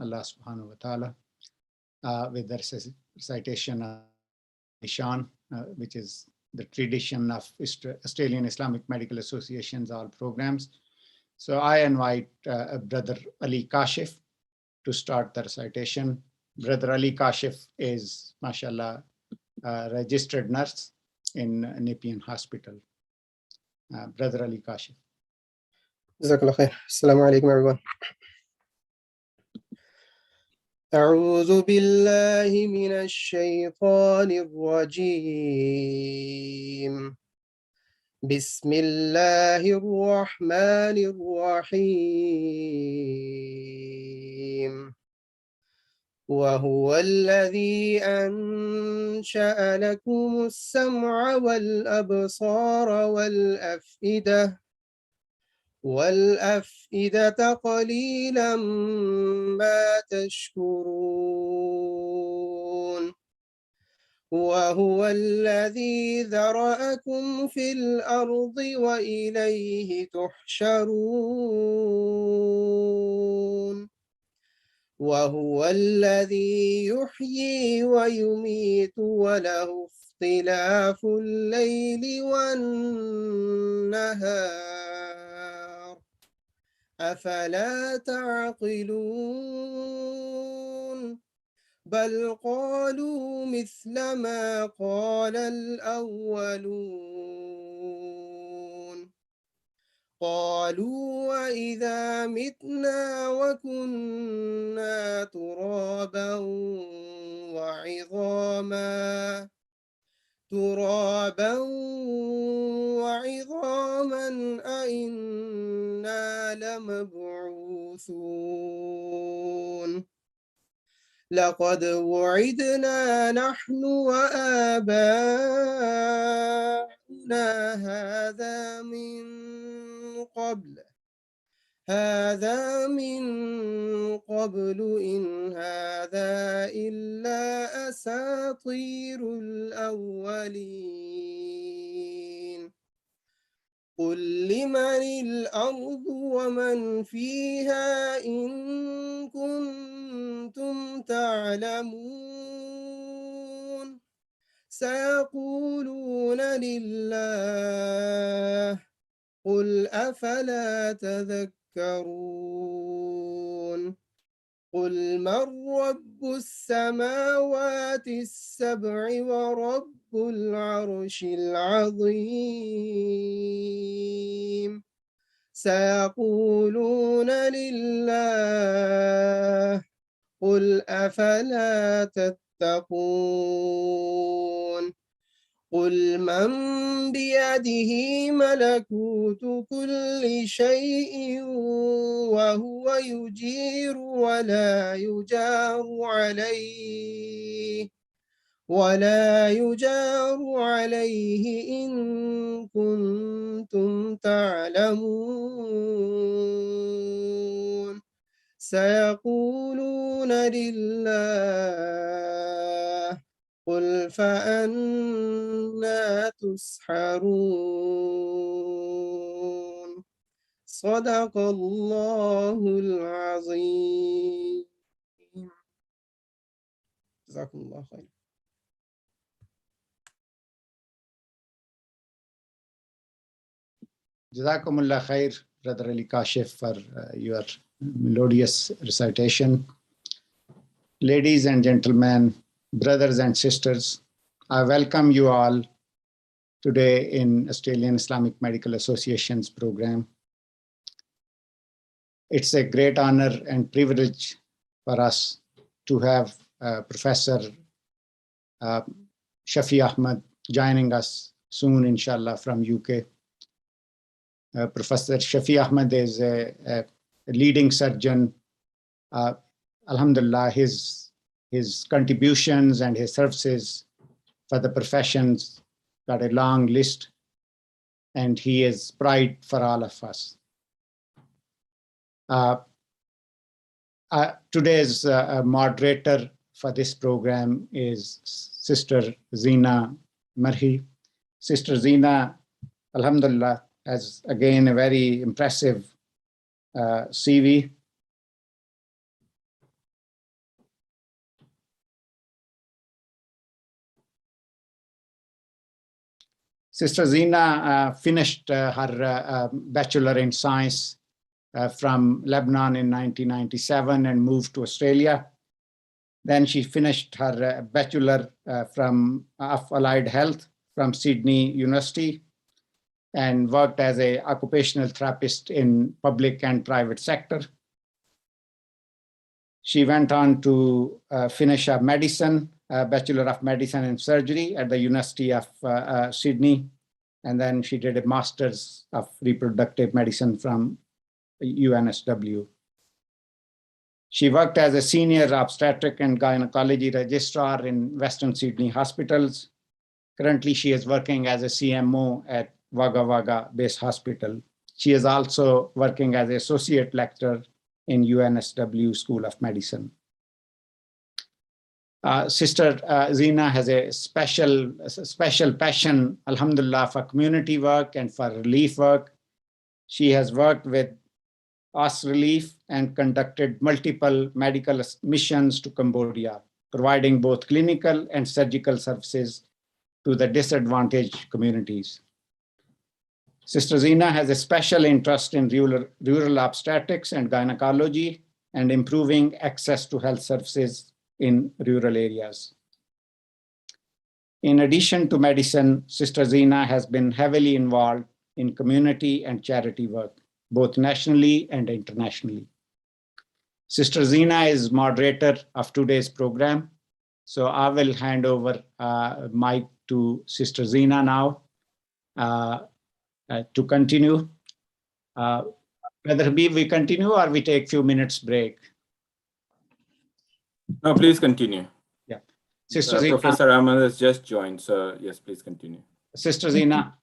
Allah subhanahu wa ta'ala with the recitation of Nishan, which is the tradition of Australian Islamic Medical Association's all programs. So I invite Brother Ali Kashif to start the recitation. Brother Ali Kashif is, mashallah, a registered nurse in Nepean Hospital. Brother Ali Kashif. Jazakallah khair. Assalamu alaikum, everyone. أعوذ بالله من الشيطان الرجيم. بسم الله الرحمن الرحيم. وهو الذي أنشأ لكم السمع والأبصار والأفئدة قليلا ما تشكرون. وهو الذي ذرأكم في الأرض وإليه تحشرون. وهو الذي يحيي ويميت وله اختلاف الليل والنهار أفلا تعقلون. بل قالوا مثل ما قال الأولون. قالوا وإذا متنا وكنا ترابا وعظاما أئنا لمبعوثون. لقد وعدنا نحن وآباؤنا هذا من قبل إن هذا إلا أساطير الأولين. قل لمن الأرض ومن فيها إن كنتم تعلمون. سيقولون لله. قل أفلا تذكرون. قل من رب السماوات السبع ورب العرش العظيم. سيقولون لله. قل أفلا تتقون. قل من بيده ملكوت كل شيء وهو يجير ولا يجار عليه إن كنتم تعلمون. سيقولون لله. قل فأنا تسحرون. صدق الله العظيم. جزاكم الله خير. Jazakumullah khair, Brother Ali Kashif, for your melodious recitation. Ladies and gentlemen, brothers and sisters, I welcome you all today in Australian Islamic Medical Association's program. It's a great honor and privilege for us to have Professor Shafi Ahmed joining us soon, inshallah, from UK. Professor Shafi Ahmed is a leading surgeon. Alhamdulillah, his contributions and his services for the professions got a long list, and he is pride for all of us. Today's moderator for this program is Sister Zina Marhi. Sister Zina, alhamdulillah, has again a very impressive CV. Sister Zina finished her Bachelor in Science from Lebanon in 1997 and moved to Australia. Then she finished her Bachelor of Allied Health from Sydney University and worked as an occupational therapist in public and private sector. She went on to finish a Bachelor of Medicine and Surgery at the University of Sydney. And then she did a Master's of Reproductive Medicine from UNSW. She worked as a senior obstetric and gynecology registrar in Western Sydney hospitals. Currently, she is working as a CMO at Wagga Wagga Base Hospital. She is also working as an associate lecturer in UNSW School of Medicine. Sister Zina has a special passion, alhamdulillah, for community work and for relief work. She has worked with US Relief and conducted multiple medical missions to Cambodia, providing both clinical and surgical services to the disadvantaged communities. Sister Zina has a special interest in rural obstetrics and gynecology and improving access to health services in rural areas. In addition to medicine, Sister Zina has been heavily involved in community and charity work, both nationally and internationally. Sister Zina is moderator of today's program, so I will hand over mic to Sister Zina now to continue. Whether we continue or we take a few minutes break. No, please continue. Yeah, Sister Zina, Professor Ahmad has just joined, so yes, please continue. Sister Zina,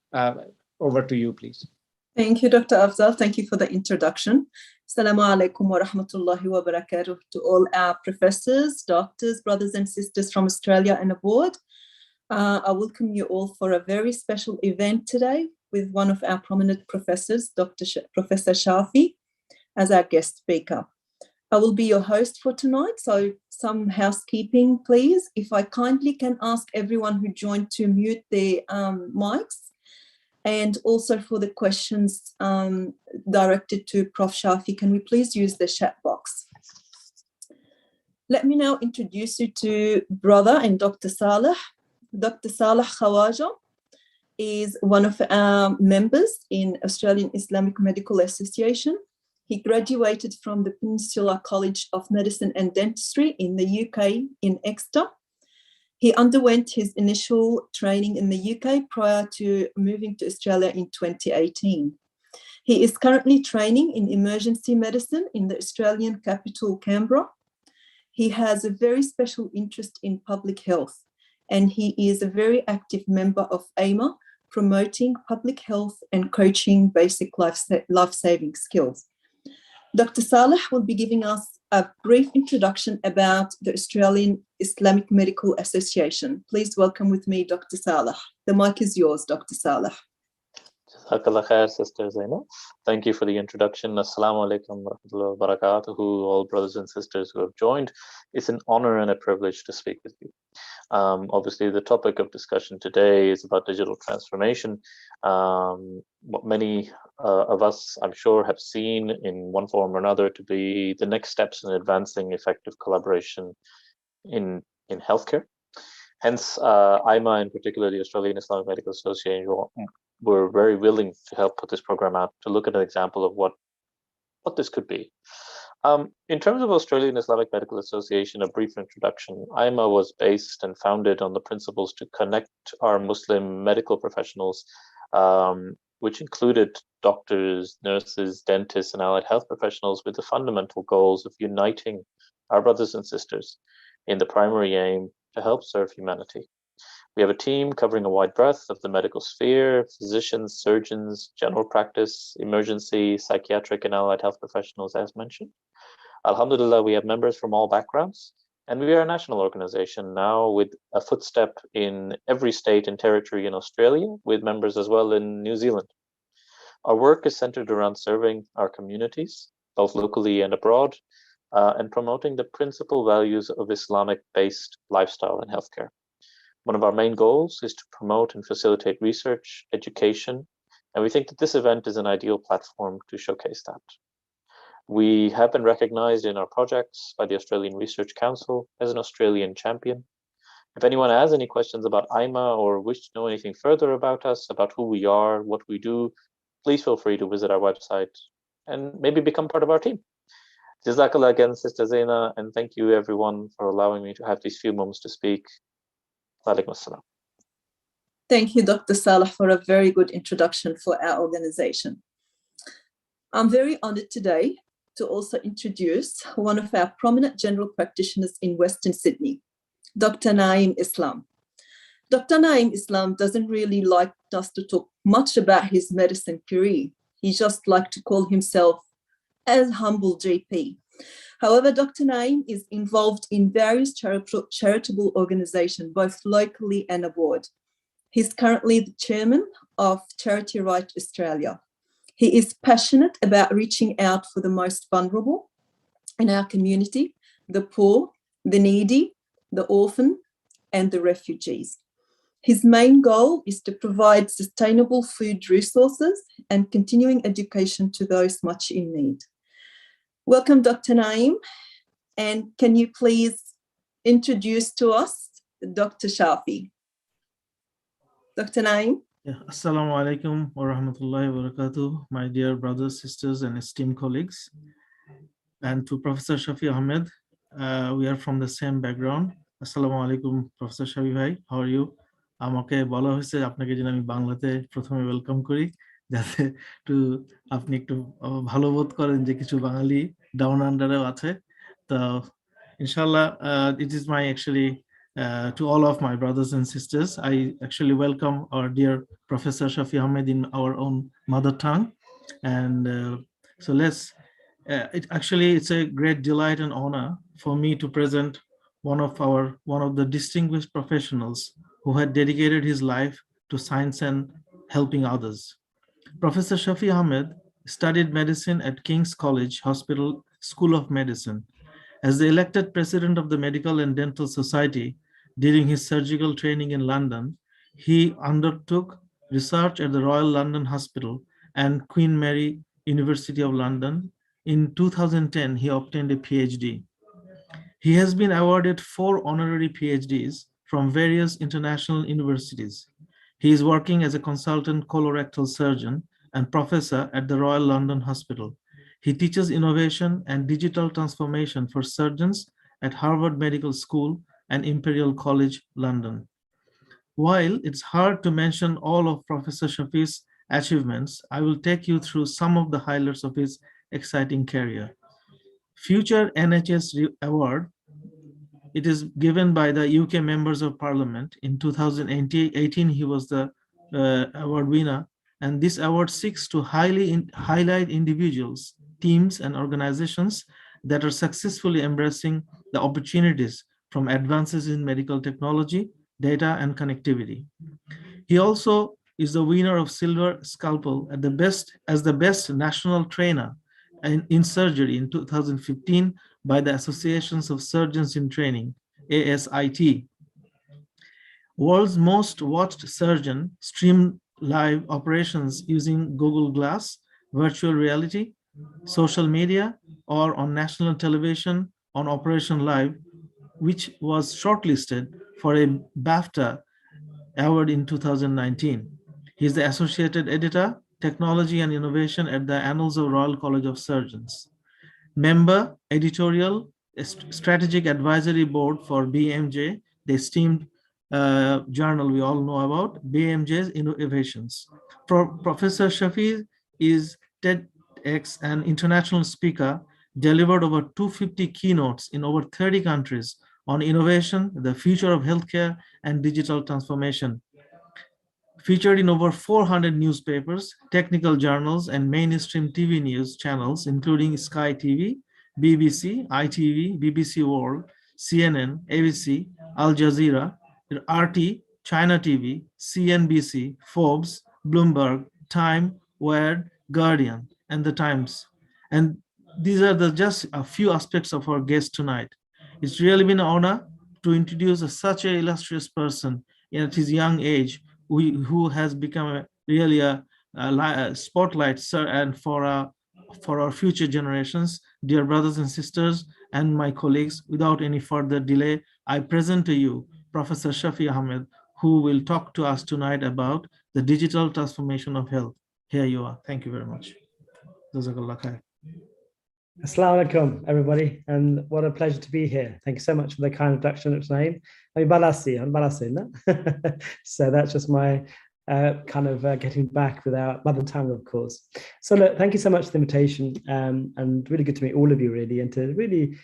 over to you, please. Thank you, Dr. Afzal. Thank you for the introduction. Assalamu alaikum wa rahmatullahi wa barakatuh to all our professors, doctors, brothers and sisters from Australia and abroad. I welcome you all for a very special event today with one of our prominent professors, Professor Shafi, as our guest speaker. I will be your host for tonight, so some housekeeping, please. If I kindly can ask everyone who joined to mute their mics, and also for the questions directed to Prof. Shafi, can we please use the chat box? Let me now introduce you to brother and Dr. Saleh. Dr. Saleh Khawaja is one of our members in Australian Islamic Medical Association. He graduated from the Peninsula College of Medicine and Dentistry in the UK in Exeter. He underwent his initial training in the UK prior to moving to Australia in 2018. He is currently training in emergency medicine in the Australian capital, Canberra. He has a very special interest in public health, and he is a very active member of AIMA, promoting public health and coaching basic life-saving skills. Dr. Saleh will be giving us a brief introduction about the Australian Islamic Medical Association. Please welcome with me, Dr. Saleh. The mic is yours, Dr. Saleh. Jazakallah khair, Sister Zainab. Thank you for the introduction. Assalamu alaikum wa rahmatullahi wa barakatuhu, all brothers and sisters who have joined. It's an honor and a privilege to speak with you. Obviously, the topic of discussion today is about digital transformation. What many of us, I'm sure, have seen in one form or another to be the next steps in advancing effective collaboration in healthcare. Hence, AIMA, in particular, the Australian Islamic Medical Association, were very willing to help put this program out to look at an example of what this could be. In terms of Australian Islamic Medical Association, a brief introduction. AIMA was based and founded on the principles to connect our Muslim medical professionals, which included doctors, nurses, dentists, and allied health professionals, with the fundamental goals of uniting our brothers and sisters in the primary aim to help serve humanity. We have a team covering a wide breadth of the medical sphere: physicians, surgeons, general practice, emergency, psychiatric, and allied health professionals, as mentioned. Alhamdulillah, we have members from all backgrounds, and we are a national organization now with a footstep in every state and territory in Australia, with members as well in New Zealand. Our work is centered around serving our communities, both locally and abroad, and promoting the principal values of Islamic-based lifestyle and healthcare. One of our main goals is to promote and facilitate research, education, and we think that this event is an ideal platform to showcase that. We have been recognized in our projects by the Australian Research Council as an Australian champion. If anyone has any questions about AIMA or wish to know anything further about us, about who we are, what we do, please feel free to visit our website and maybe become part of our team. Jazakallah again, Sister Zaina, and thank you everyone for allowing me to have these few moments to speak. Walaikum assalam. Thank you, Dr. Salah, for a very good introduction for our organization. I'm very honored today to also introduce one of our prominent general practitioners in Western Sydney, Dr. Naim Islam. Dr. Naim Islam doesn't really like us to talk much about his medicine career. He just likes to call himself as humble GP. However, Dr. Naim is involved in various charitable organizations, both locally and abroad. He's currently the chairman of Charity Right Australia. He is passionate about reaching out for the most vulnerable in our community, the poor, the needy, the orphan, and the refugees. His main goal is to provide sustainable food resources and continuing education to those much in need. Welcome, Dr. Naim, and can you please introduce to us Dr. Shafi? Dr. Naim? Yeah, Assalamu alaikum wa rahmatullahi wa barakatuh, my dear brothers, sisters, and esteemed colleagues. And to Professor Shafi Ahmed, we are from the same background. Assalamu alaikum, Professor Shafi bhai, how are you? আমাকে বলা হয়েছে আপনাকে যেন আমি বাংলাতে প্রথমে welcome করি যাতে একটু আপনি একটু ভালো বোধ করেন যে কিছু বাঙালি ডাউন আন্ডারেও আছে তো ইনশাআল্লাহ it is my actually to all of my brothers and sisters, I actually welcome our dear Professor Shafi Ahmed in our own mother tongue. And so it's a great delight and honor for me to present one of the distinguished professionals who had dedicated his life to science and helping others. Professor Shafi Ahmed studied medicine at King's College Hospital School of Medicine. As the elected president of the Medical and Dental Society during his surgical training in London, he undertook research at the Royal London Hospital and Queen Mary University of London. In 2010, he obtained a PhD. He has been awarded 4 honorary PhDs from various international universities. He is working as a consultant colorectal surgeon and professor at the Royal London Hospital. He teaches innovation and digital transformation for surgeons at Harvard Medical School and Imperial College London. While it's hard to mention all of Professor Shafi's achievements, I will take you through some of the highlights of his exciting career. Future Nhs Award, it is given by the UK Members of Parliament. In 2018, he was the award winner, and this award seeks to highlight individuals, teams, and organizations that are successfully embracing the opportunities from advances in medical technology, data, and connectivity. He also is the winner of Silver Scalpel as the best national trainer in surgery in 2015 by the Associations of Surgeons in Training, ASIT. World's most watched surgeon streamed live operations using Google Glass, virtual reality, social media, or on national television on Operation Live, which was shortlisted for a BAFTA award in 2019. He is the Associated Editor, Technology and Innovation at the Annals of Royal College of Surgeons. Member, Editorial, Strategic Advisory Board for BMJ, the esteemed journal we all know about, BMJ's Innovations. Professor Shafi is TEDx and international speaker, delivered over 250 keynotes in over 30 countries on innovation, the future of healthcare, and digital transformation. Featured in over 400 newspapers, technical journals, and mainstream TV news channels, including Sky TV, BBC, ITV, BBC World, CNN, ABC, Al Jazeera, RT, China TV, CNBC, Forbes, Bloomberg, Time, Wired, Guardian, and The Times. And these are just a few aspects of our guest tonight. It's really been an honor to introduce such an illustrious person at his young age, who has become really a spotlight, sir, and for our future generations. Dear brothers and sisters and my colleagues, without any further delay, I present to you Professor Shafi Ahmed, who will talk to us tonight about the digital transformation of health. Here you are. Thank you very much. Jazakallah khair. Assalamu alaikum, everybody, and what a pleasure to be here. Thank you so much for the kind introduction, Naim. So that's just my getting back with our mother tongue, of course. So look, thank you so much for the invitation, and really good to meet all of you, really, and to really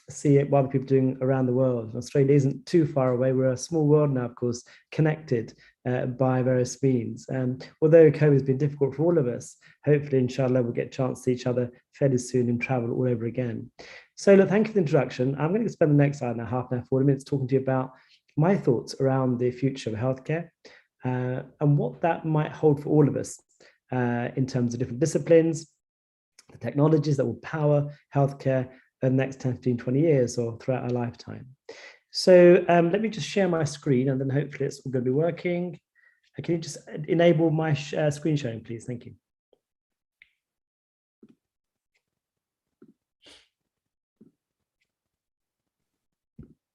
see what other people are doing around the world. Australia isn't too far away. We're a small world now, of course, connected by various means. Although COVID has been difficult for all of us, hopefully, inshallah, we'll get a chance to see each other fairly soon and travel all over again. So look, thank you for the introduction. I'm going to spend the next half an hour, 40 minutes talking to you about my thoughts around the future of healthcare and what that might hold for all of us in terms of different disciplines, the technologies that will power healthcare in the next 10, 15, 20 years or throughout our lifetime. So let me just share my screen and then hopefully it's all going to be working. Can you just enable my screen sharing, please? Thank you.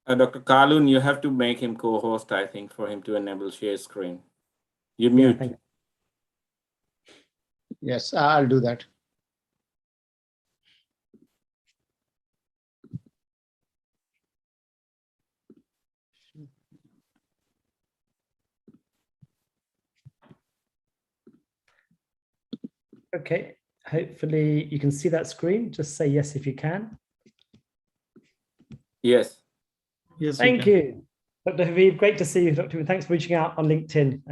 Dr. Kalun, you have to make him co-host, I think, for him to enable share screen. You're Yeah, mute. thank you. Yes, I'll do that. Okay, hopefully you can see that screen. Just say yes if you can. Yes. Yes. Thank you, Dr. Haveed. Great to see you, Dr. Haveed. Thanks for reaching out on LinkedIn.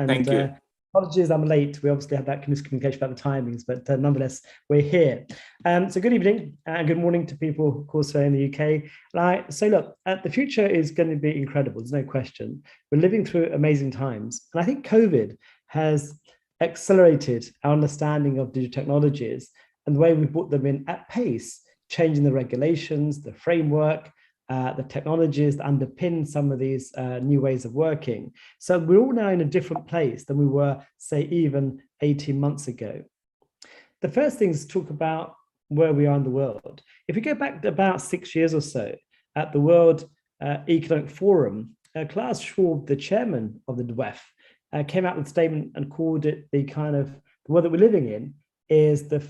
Thank you. Apologies, I'm late. We obviously had that miscommunication about the timings, but nonetheless, we're here. So good evening and good morning to people, of course, in the UK. So look, the future is going to be incredible. There's no question. We're living through amazing times. And I think COVID has accelerated our understanding of digital technologies and the way we brought them in at pace, changing the regulations, the framework, the technologies that underpin some of these new ways of working. So we're all now in a different place than we were, say, even 18 months ago. The first thing is to talk about where we are in the world. If we go back to about 6 years or so at the World Economic Forum, Klaus Schwab, the chairman of the WEF, came out with a statement and called it the world that we're living in is the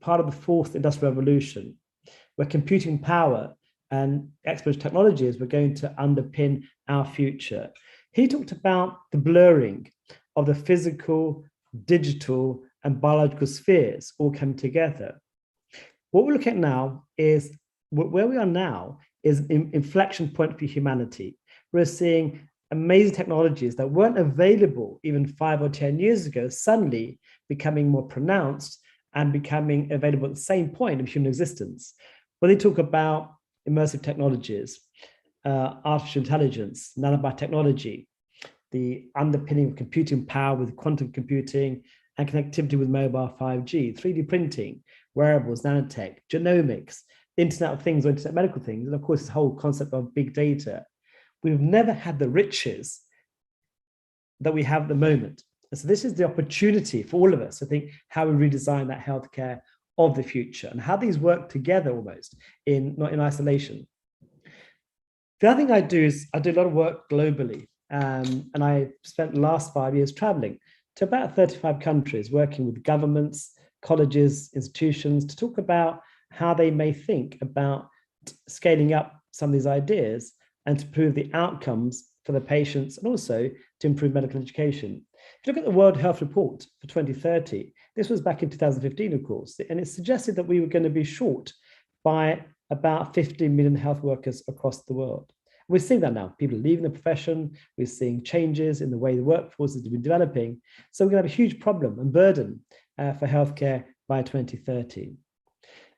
part of the fourth industrial revolution, where computing power and exponential technologies were going to underpin our future. He talked about the blurring of the physical, digital, and biological spheres all coming together. What we're looking at now is, where we are now is an inflection point for humanity. We're seeing amazing technologies that weren't available even 5 or 10 years ago, suddenly becoming more pronounced and becoming available at the same point of human existence. When they talk about immersive technologies, artificial intelligence, nanotechnology, the underpinning of computing power with quantum computing and connectivity with mobile 5G, 3D printing, wearables, nanotech, genomics, Internet of Things or Internet of Medical Things, and of course, this whole concept of big data. We've never had the riches that we have at the moment. And so this is the opportunity for all of us to think how we redesign that healthcare of the future and how these work together almost, not in isolation. The other thing I do is I do a lot of work globally. And I spent the last 5 years traveling to about 35 countries, working with governments, colleges, institutions to talk about how they may think about scaling up some of these ideas and to improve the outcomes for the patients and also to improve medical education. If you look at the World Health Report for 2030, this was back in 2015, of course, and it suggested that we were going to be short by about 15 million health workers across the world. We're seeing that now. People are leaving the profession. We're seeing changes in the way the workforce has been developing. So we're going to have a huge problem and burden for healthcare by 2030.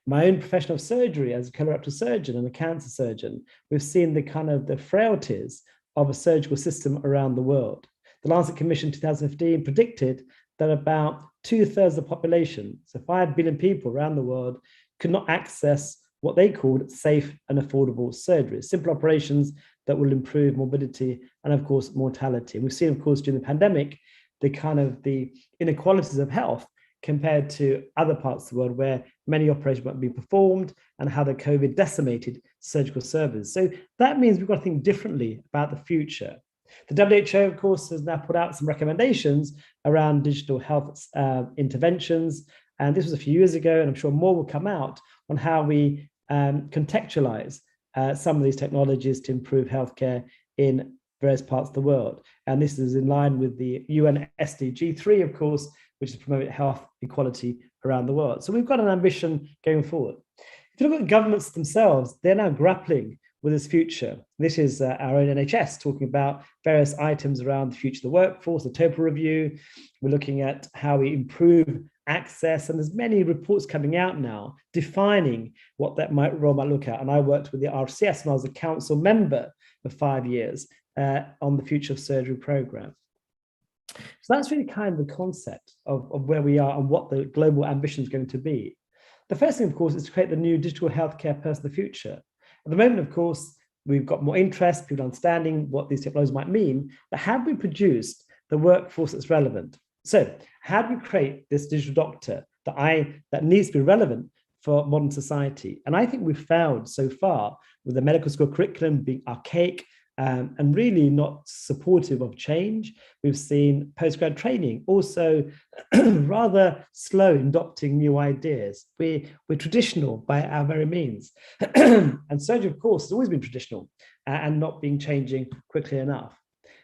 My own profession of surgery as a colorectal surgeon and a cancer surgeon, we've seen the frailties of a surgical system around the world. The Lancet Commission 2015 predicted that about 2/3 of the population, so 5 billion people around the world, could not access what they called safe and affordable surgeries, simple operations that will improve morbidity and, of course, mortality. And we've seen, of course, during the pandemic, the inequalities of health compared to other parts of the world where many operations might be performed and how the COVID decimated surgical services. So that means we've got to think differently about the future. The WHO, of course, has now put out some recommendations around digital health interventions. And this was a few years ago, and I'm sure more will come out on how we contextualize some of these technologies to improve healthcare in various parts of the world. And this is in line with the UN SDG 3, of course, which is promote health equality around the world. So we've got an ambition going forward. If you look at governments themselves, they're now grappling with this future. This is our own NHS talking about various items around the future of the workforce, the TOPA review. We're looking at how we improve access, and there's many reports coming out now defining what that role might look at. And I worked with the RCS and I was a council member for 5 years on the Future of Surgery program. So that's really kind of the concept of where we are and what the global ambition is going to be. The first thing, of course, is to create the new digital healthcare person of the future. At the moment, of course, we've got more interest, people understanding what these technologies might mean, but have we produced the workforce that's relevant? So how do we create this digital doctor that needs to be relevant for modern society? And I think we've found so far with the medical school curriculum being archaic and really not supportive of change. We've seen postgrad training also rather slow in adopting new ideas. We're traditional by our very means. And surgery, of course, has always been traditional and not being changing quickly enough.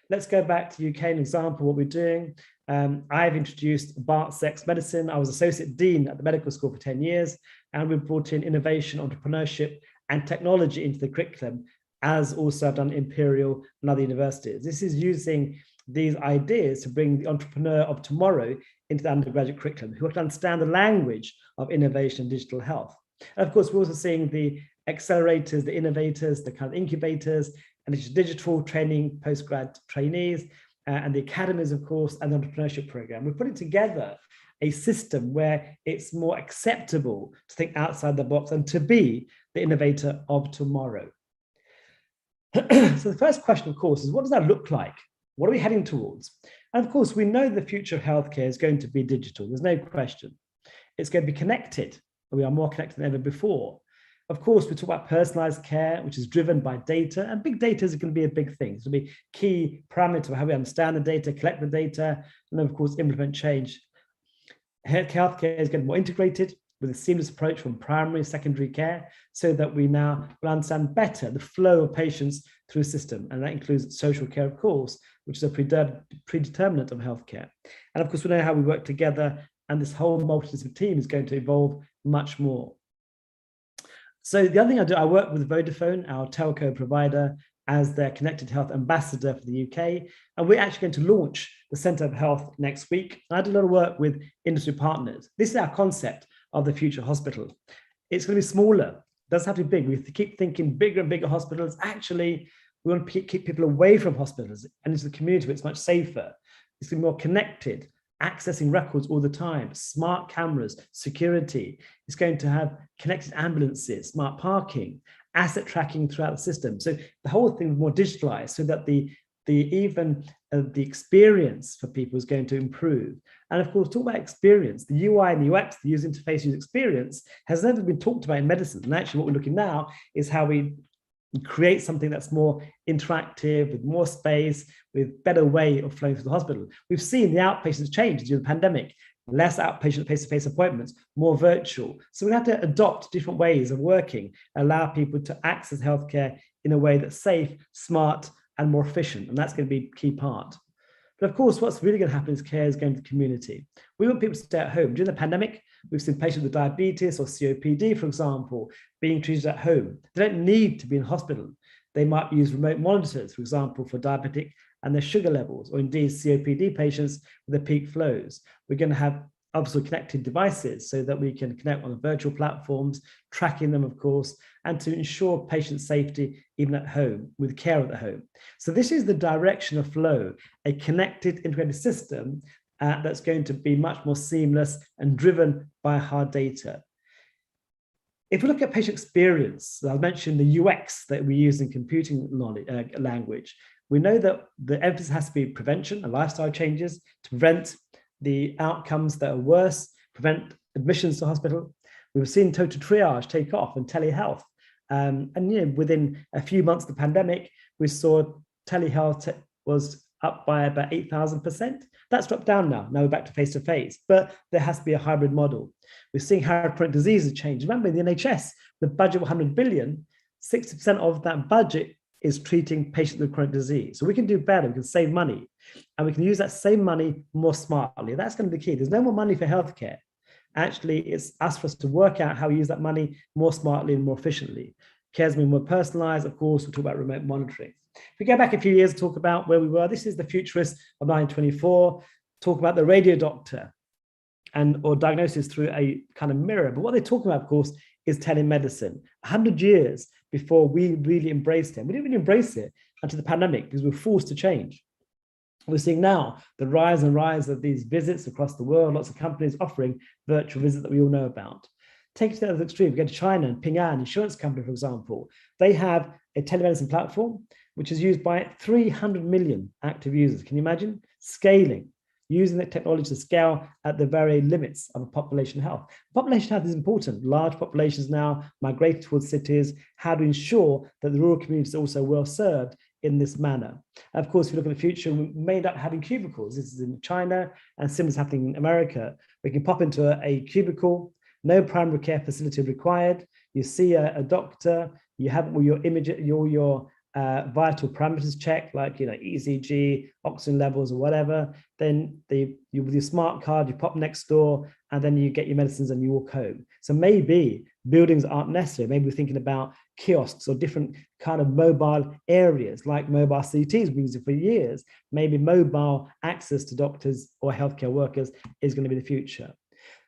Let's go back to UK, an example of what we're doing. I've introduced BART Sex Medicine. I was Associate Dean at the medical school for 10 years, and we've brought in innovation, entrepreneurship, and technology into the curriculum, as also I've done Imperial and other universities. This is using these ideas to bring the entrepreneur of tomorrow into the undergraduate curriculum, who can understand the language of innovation and digital health. And of course, we're also seeing the accelerators, the innovators, the kind of incubators, and it's digital training, postgrad trainees, and the academies, of course, and the entrepreneurship program. We're putting together a system where it's more acceptable to think outside the box and to be the innovator of tomorrow. So the first question, of course, is what does that look like? What are we heading towards? And of course, we know the future of healthcare is going to be digital. There's no question. It's going to be connected. We are more connected than ever before. Of course, we talk about personalized care, which is driven by data, and big data is going to be a big thing. It's going to be a key parameter of how we understand the data, collect the data, and then, of course, implement change. Healthcare is getting more integrated with a seamless approach from primary, secondary care, so that we now will understand better the flow of patients through the system. And that includes social care, of course, which is a predeterminant of healthcare. And of course, we know how we work together, and this whole multidisciplinary team is going to evolve much more. So the other thing I do, I work with Vodafone, our telco provider, as their connected health ambassador for the UK. And we're actually going to launch the Centre of Health next week. I did a lot of work with industry partners. This is our concept of the future hospital. It's going to be smaller. It doesn't have to be big. We have to keep thinking bigger and bigger hospitals. Actually, we want to keep people away from hospitals and into the community where it's much safer. It's going to be more connected, accessing records all the time, smart cameras, security. It's going to have connected ambulances, smart parking, asset tracking throughout the system. So the whole thing is more digitalized so that the experience for people is going to improve. And of course, talk about experience, the UI and the UX, the user interface, user experience, has never been talked about in medicine. And actually what we're looking now is how we create something that's more interactive, with more space, with better way of flowing through the hospital. We've seen the outpatients change during the pandemic, less outpatient face-to-face appointments, more virtual. So we have to adopt different ways of working, allow people to access healthcare in a way that's safe, smart, and more efficient. And that's going to be a key part. But of course, what's really going to happen is care is going to the community. We want people to stay at home. During the pandemic, we've seen patients with diabetes or COPD, for example, being treated at home. They don't need to be in hospital. They might use remote monitors, for example, for diabetic and their sugar levels, or indeed COPD patients with their peak flows. We're going to have obviously connected devices so that we can connect on the virtual platforms, tracking them, of course, and to ensure patient safety even at home, with care at the home. So this is the direction of flow, a connected, integrated system that's going to be much more seamless and driven by hard data. If we look at patient experience, I mentioned the UX that we use in computing language. We know that the emphasis has to be prevention and lifestyle changes to prevent the outcomes that are worse, prevent admissions to hospital. We've seen total triage take off and telehealth. And within a few months of the pandemic, we saw telehealth was up by about 8,000%. That's dropped down now. Now we're back to face-to-face, but there has to be a hybrid model. We're seeing how chronic diseases change. Remember, the NHS, the budget of 100 billion, 60% of that budget is treating patients with chronic disease. So we can do better, we can save money, and we can use that same money more smartly. That's going to be key. There's no more money for healthcare. Actually, it's asked for us to work out how we use that money more smartly and more efficiently. Care's been more personalized. Of course, we'll talk about remote monitoring. If we go back a few years and talk about where we were, this is the futurist of 1924, talk about the radio doctor or diagnosis through a kind of mirror. But what they're talking about, of course, is telemedicine. 100 years before we really embraced it. We didn't really embrace it until the pandemic because we were forced to change. We're seeing now the rise of these visits across the world, lots of companies offering virtual visits that we all know about. Take it to the other extreme, go to China and Ping An insurance company, for example. They have a telemedicine platform, which is used by 300 million active users. Can you imagine? Scaling, using the technology to scale at the very limits of a population health. Population health is important. Large populations now migrate towards cities. How to ensure that the rural communities are also well served in this manner. Of course, if you look at the future, we may end up having cubicles. This is in China, and similar is happening in America. We can pop into a cubicle, no primary care facility required. You see a doctor, you have all your image, your vital parameters checked, like ECG, oxygen levels, or whatever. Then you with your smart card, you pop next door, and then you get your medicines and you walk home. So maybe buildings aren't necessary. Maybe we're thinking about kiosks or different kind of mobile areas, like mobile CTs we've been using for years. Maybe mobile access to doctors or healthcare workers is going to be the future.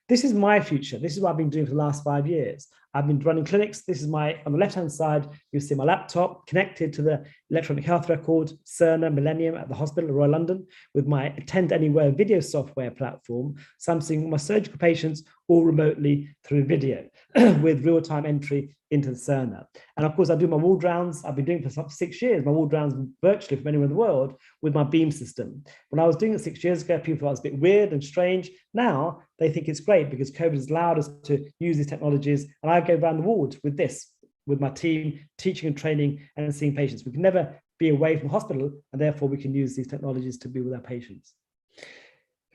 This is my future. This is what I've been doing for the last 5 years. I've been running clinics. This is on the left-hand side, you'll see my laptop connected to the electronic health record, Cerner Millennium at the hospital at Royal London, with my Attend Anywhere video software platform. So I'm seeing my surgical patients all remotely through video with real-time entry into the Cerner. And of course, I do my ward rounds. I've been doing it for 6 years, my ward rounds virtually from anywhere in the world with my Beam system. When I was doing it 6 years ago, people thought it was a bit weird and strange. Now they think it's great because COVID has allowed us to use these technologies. And I go around the ward with this, with my team, teaching and training and seeing patients. We can never be away from the hospital, and therefore we can use these technologies to be with our patients.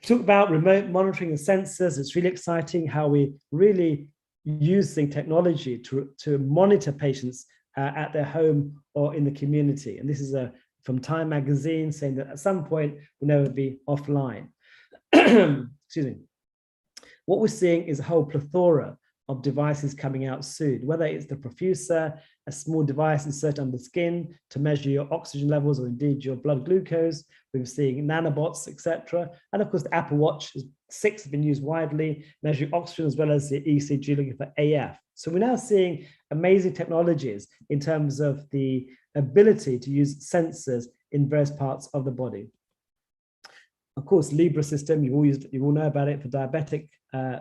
Talk about remote monitoring and sensors. It's really exciting how we really using technology to monitor patients at their home or in the community. And this is from Time magazine saying that at some point we'll never be offline. Excuse me. What we're seeing is a whole plethora of devices coming out soon, whether it's the Profusa, a small device inserted under the skin to measure your oxygen levels or indeed your blood glucose. We're seeing nanobots, etc. And of course, the Apple Watch 6 has been used widely, measuring oxygen as well as the ECG looking for AF. So we're now seeing amazing technologies in terms of the ability to use sensors in various parts of the body. Of course, Libra system, you all know about it for diabetic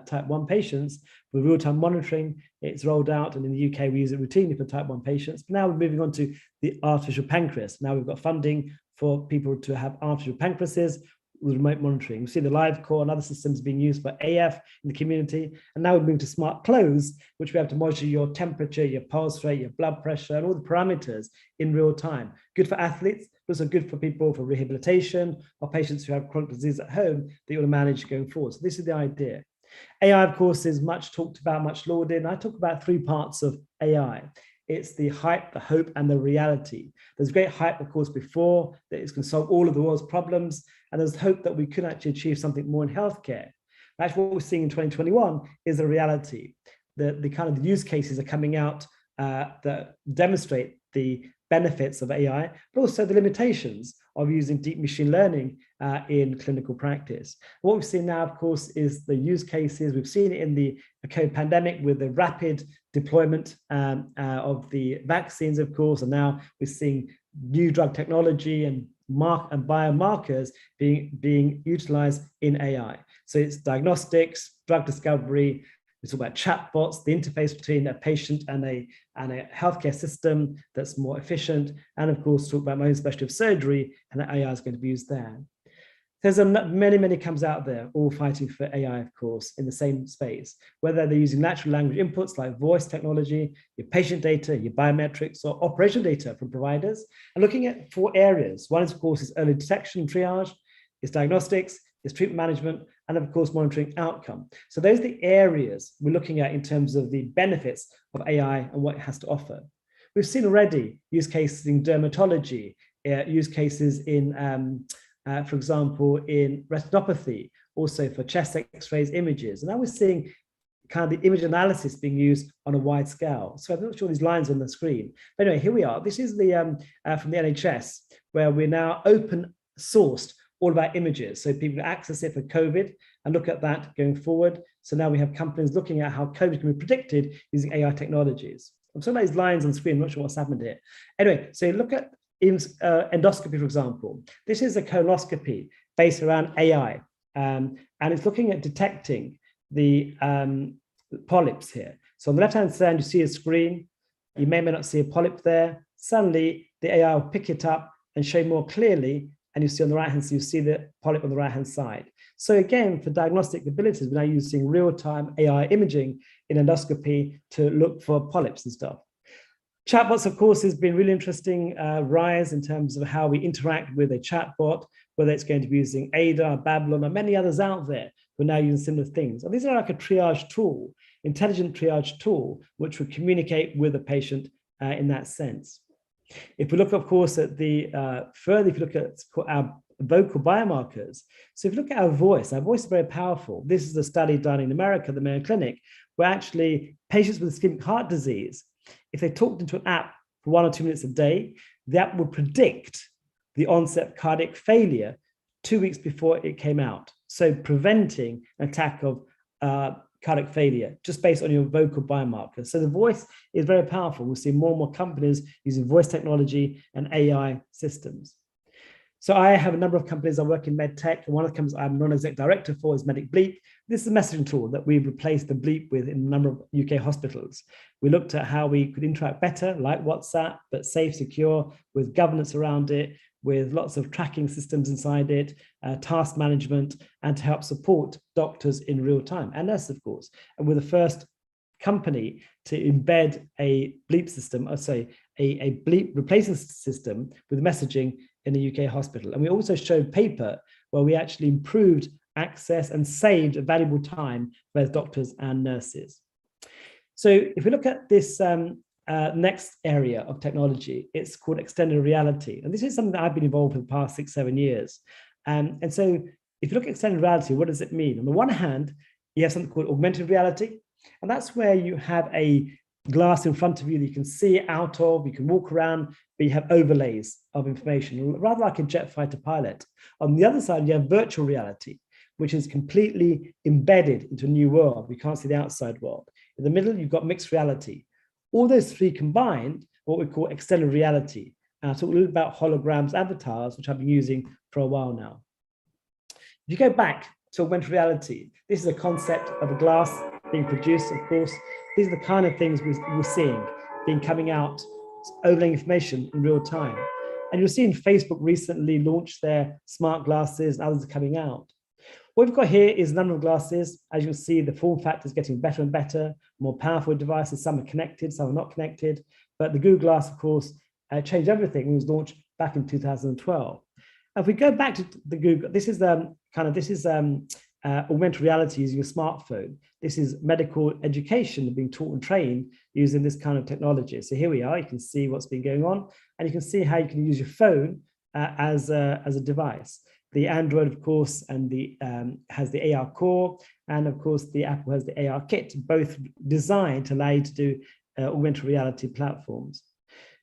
type 1 patients with real-time monitoring. It's rolled out, and in the UK, we use it routinely for type 1 patients. But now we're moving on to the artificial pancreas. Now we've got funding for people to have artificial pancreases with remote monitoring. We see the LiveCore and other systems being used for AF in the community. And now we're moving to smart clothes, which we have to monitor your temperature, your pulse rate, your blood pressure, and all the parameters in real time. Good for athletes, but also good for people for rehabilitation or patients who have chronic disease at home that you want to manage going forward. So this is the idea. AI, of course, is much talked about, much lauded. And I talk about 3 parts of AI. It's the hype, the hope, and the reality. There's great hype, of course, before that it's going to solve all of the world's problems. And there's hope that we could actually achieve something more in healthcare. Actually, what we're seeing in 2021 is the reality. The kind of use cases are coming out that demonstrate the benefits of AI, but also the limitations of using deep machine learning in clinical practice. What we've seen now, of course, is the use cases. We've seen it in the COVID pandemic with the rapid deployment of the vaccines, of course, and now we're seeing new drug technology and biomarkers being utilized in AI. So it's diagnostics, drug discovery, We talk about chatbots, the interface between a patient and a healthcare system that's more efficient. And of course, talk about my own specialty of surgery and that AI is going to be used there. There's many companies out there all fighting for AI, of course, in the same space, whether they're using natural language inputs like voice technology, your patient data, your biometrics, or operational data from providers, and looking at 4 areas. One, of course, is early detection, triage, is diagnostics, is treatment management, and of course, monitoring outcome. So those are the areas we're looking at in terms of the benefits of AI and what it has to offer. We've seen already use cases in dermatology, use cases in for example, in retinopathy, also for chest x-rays, images. And now we're seeing kind of the image analysis being used on a wide scale. So I'm not sure these lines on the screen. But anyway, here we are. This is the from the NHS, where we're now open sourced all of our images. So people can access it for COVID and look at that going forward. So now we have companies looking at how COVID can be predicted using AI technologies. I'm talking about these lines on the screen. I'm not sure what's happened here. Anyway, so look at endoscopy, for example. This is a colonoscopy based around AI, and it's looking at detecting the polyps here. So on the left-hand side, you see a screen. You may or may not see a polyp there. Suddenly, the AI will pick it up and show more clearly, and you see on the right-hand side, you see the polyp on the right-hand side. So again, for diagnostic abilities, we're now using real-time AI imaging in endoscopy to look for polyps and stuff. Chatbots, of course, has been really interesting rise in terms of how we interact with a chatbot, whether it's going to be using Ada, Babylon, or many others out there who are now using similar things. And these are like a triage tool, intelligent triage tool, which will communicate with a patient in that sense. If we look, of course, at the further, if you look at our vocal biomarkers, so if you look at our voice is very powerful. This is a study done in America, the Mayo Clinic, where actually patients with ischemic heart disease, if they talked into an app for 1 or 2 minutes a day, that would predict the onset of cardiac failure 2 weeks before it came out. So preventing an attack of cardiac failure just based on your vocal biomarkers. So the voice is very powerful. We'll see more and more companies using voice technology and AI systems. So I have a number of companies I work in medtech, and one of the companies I'm non-exec director for is Medic Bleep. This is a messaging tool that we've replaced the Bleep with in a number of UK hospitals. We looked at how we could interact better, like WhatsApp, but safe, secure, with governance around it, with lots of tracking systems inside it, task management, and to help support doctors in real time, and nurses, of course. And we're the first company to embed a Bleep system, or say a Bleep replacement system with messaging in a UK hospital. And we also showed paper where we actually improved access and saved a valuable time for both doctors and nurses. So if we look at this next area of technology, it's called extended reality. And this is something that I've been involved with the past 6-7 years. And so if you look at extended reality, what does it mean? On the one hand, you have something called augmented reality. And that's where you have a glass in front of you that you can see out of, you can walk around, but you have overlays of information, rather like a jet fighter pilot. On the other side, you have virtual reality, which is completely embedded into a new world. We can't see the outside world. In the middle, you've got mixed reality. All those three combined, what we call extended reality. And I'll talk a little about holograms, avatars, which I've been using for a while now. If you go back to augmented reality, this is a concept of a glass being produced, of course. These are the kind of things we're seeing being coming out, overlaying information in real time. And you'll see in Facebook recently launched their smart glasses, and others are coming out. What we've got here is a number of glasses. As you can see, the form factor is getting better and better, more powerful devices. Some are connected, some are not connected. But the Google Glass, of course, changed everything. It was launched back in 2012. If we go back to the Google, this is augmented reality using a smartphone. This is medical education being taught and trained using this kind of technology. So here we are, you can see what's been going on, and you can see how you can use your phone as a device. The Android, of course, and has the AR core, and of course the Apple has the AR kit, both designed to allow you to do augmented reality platforms.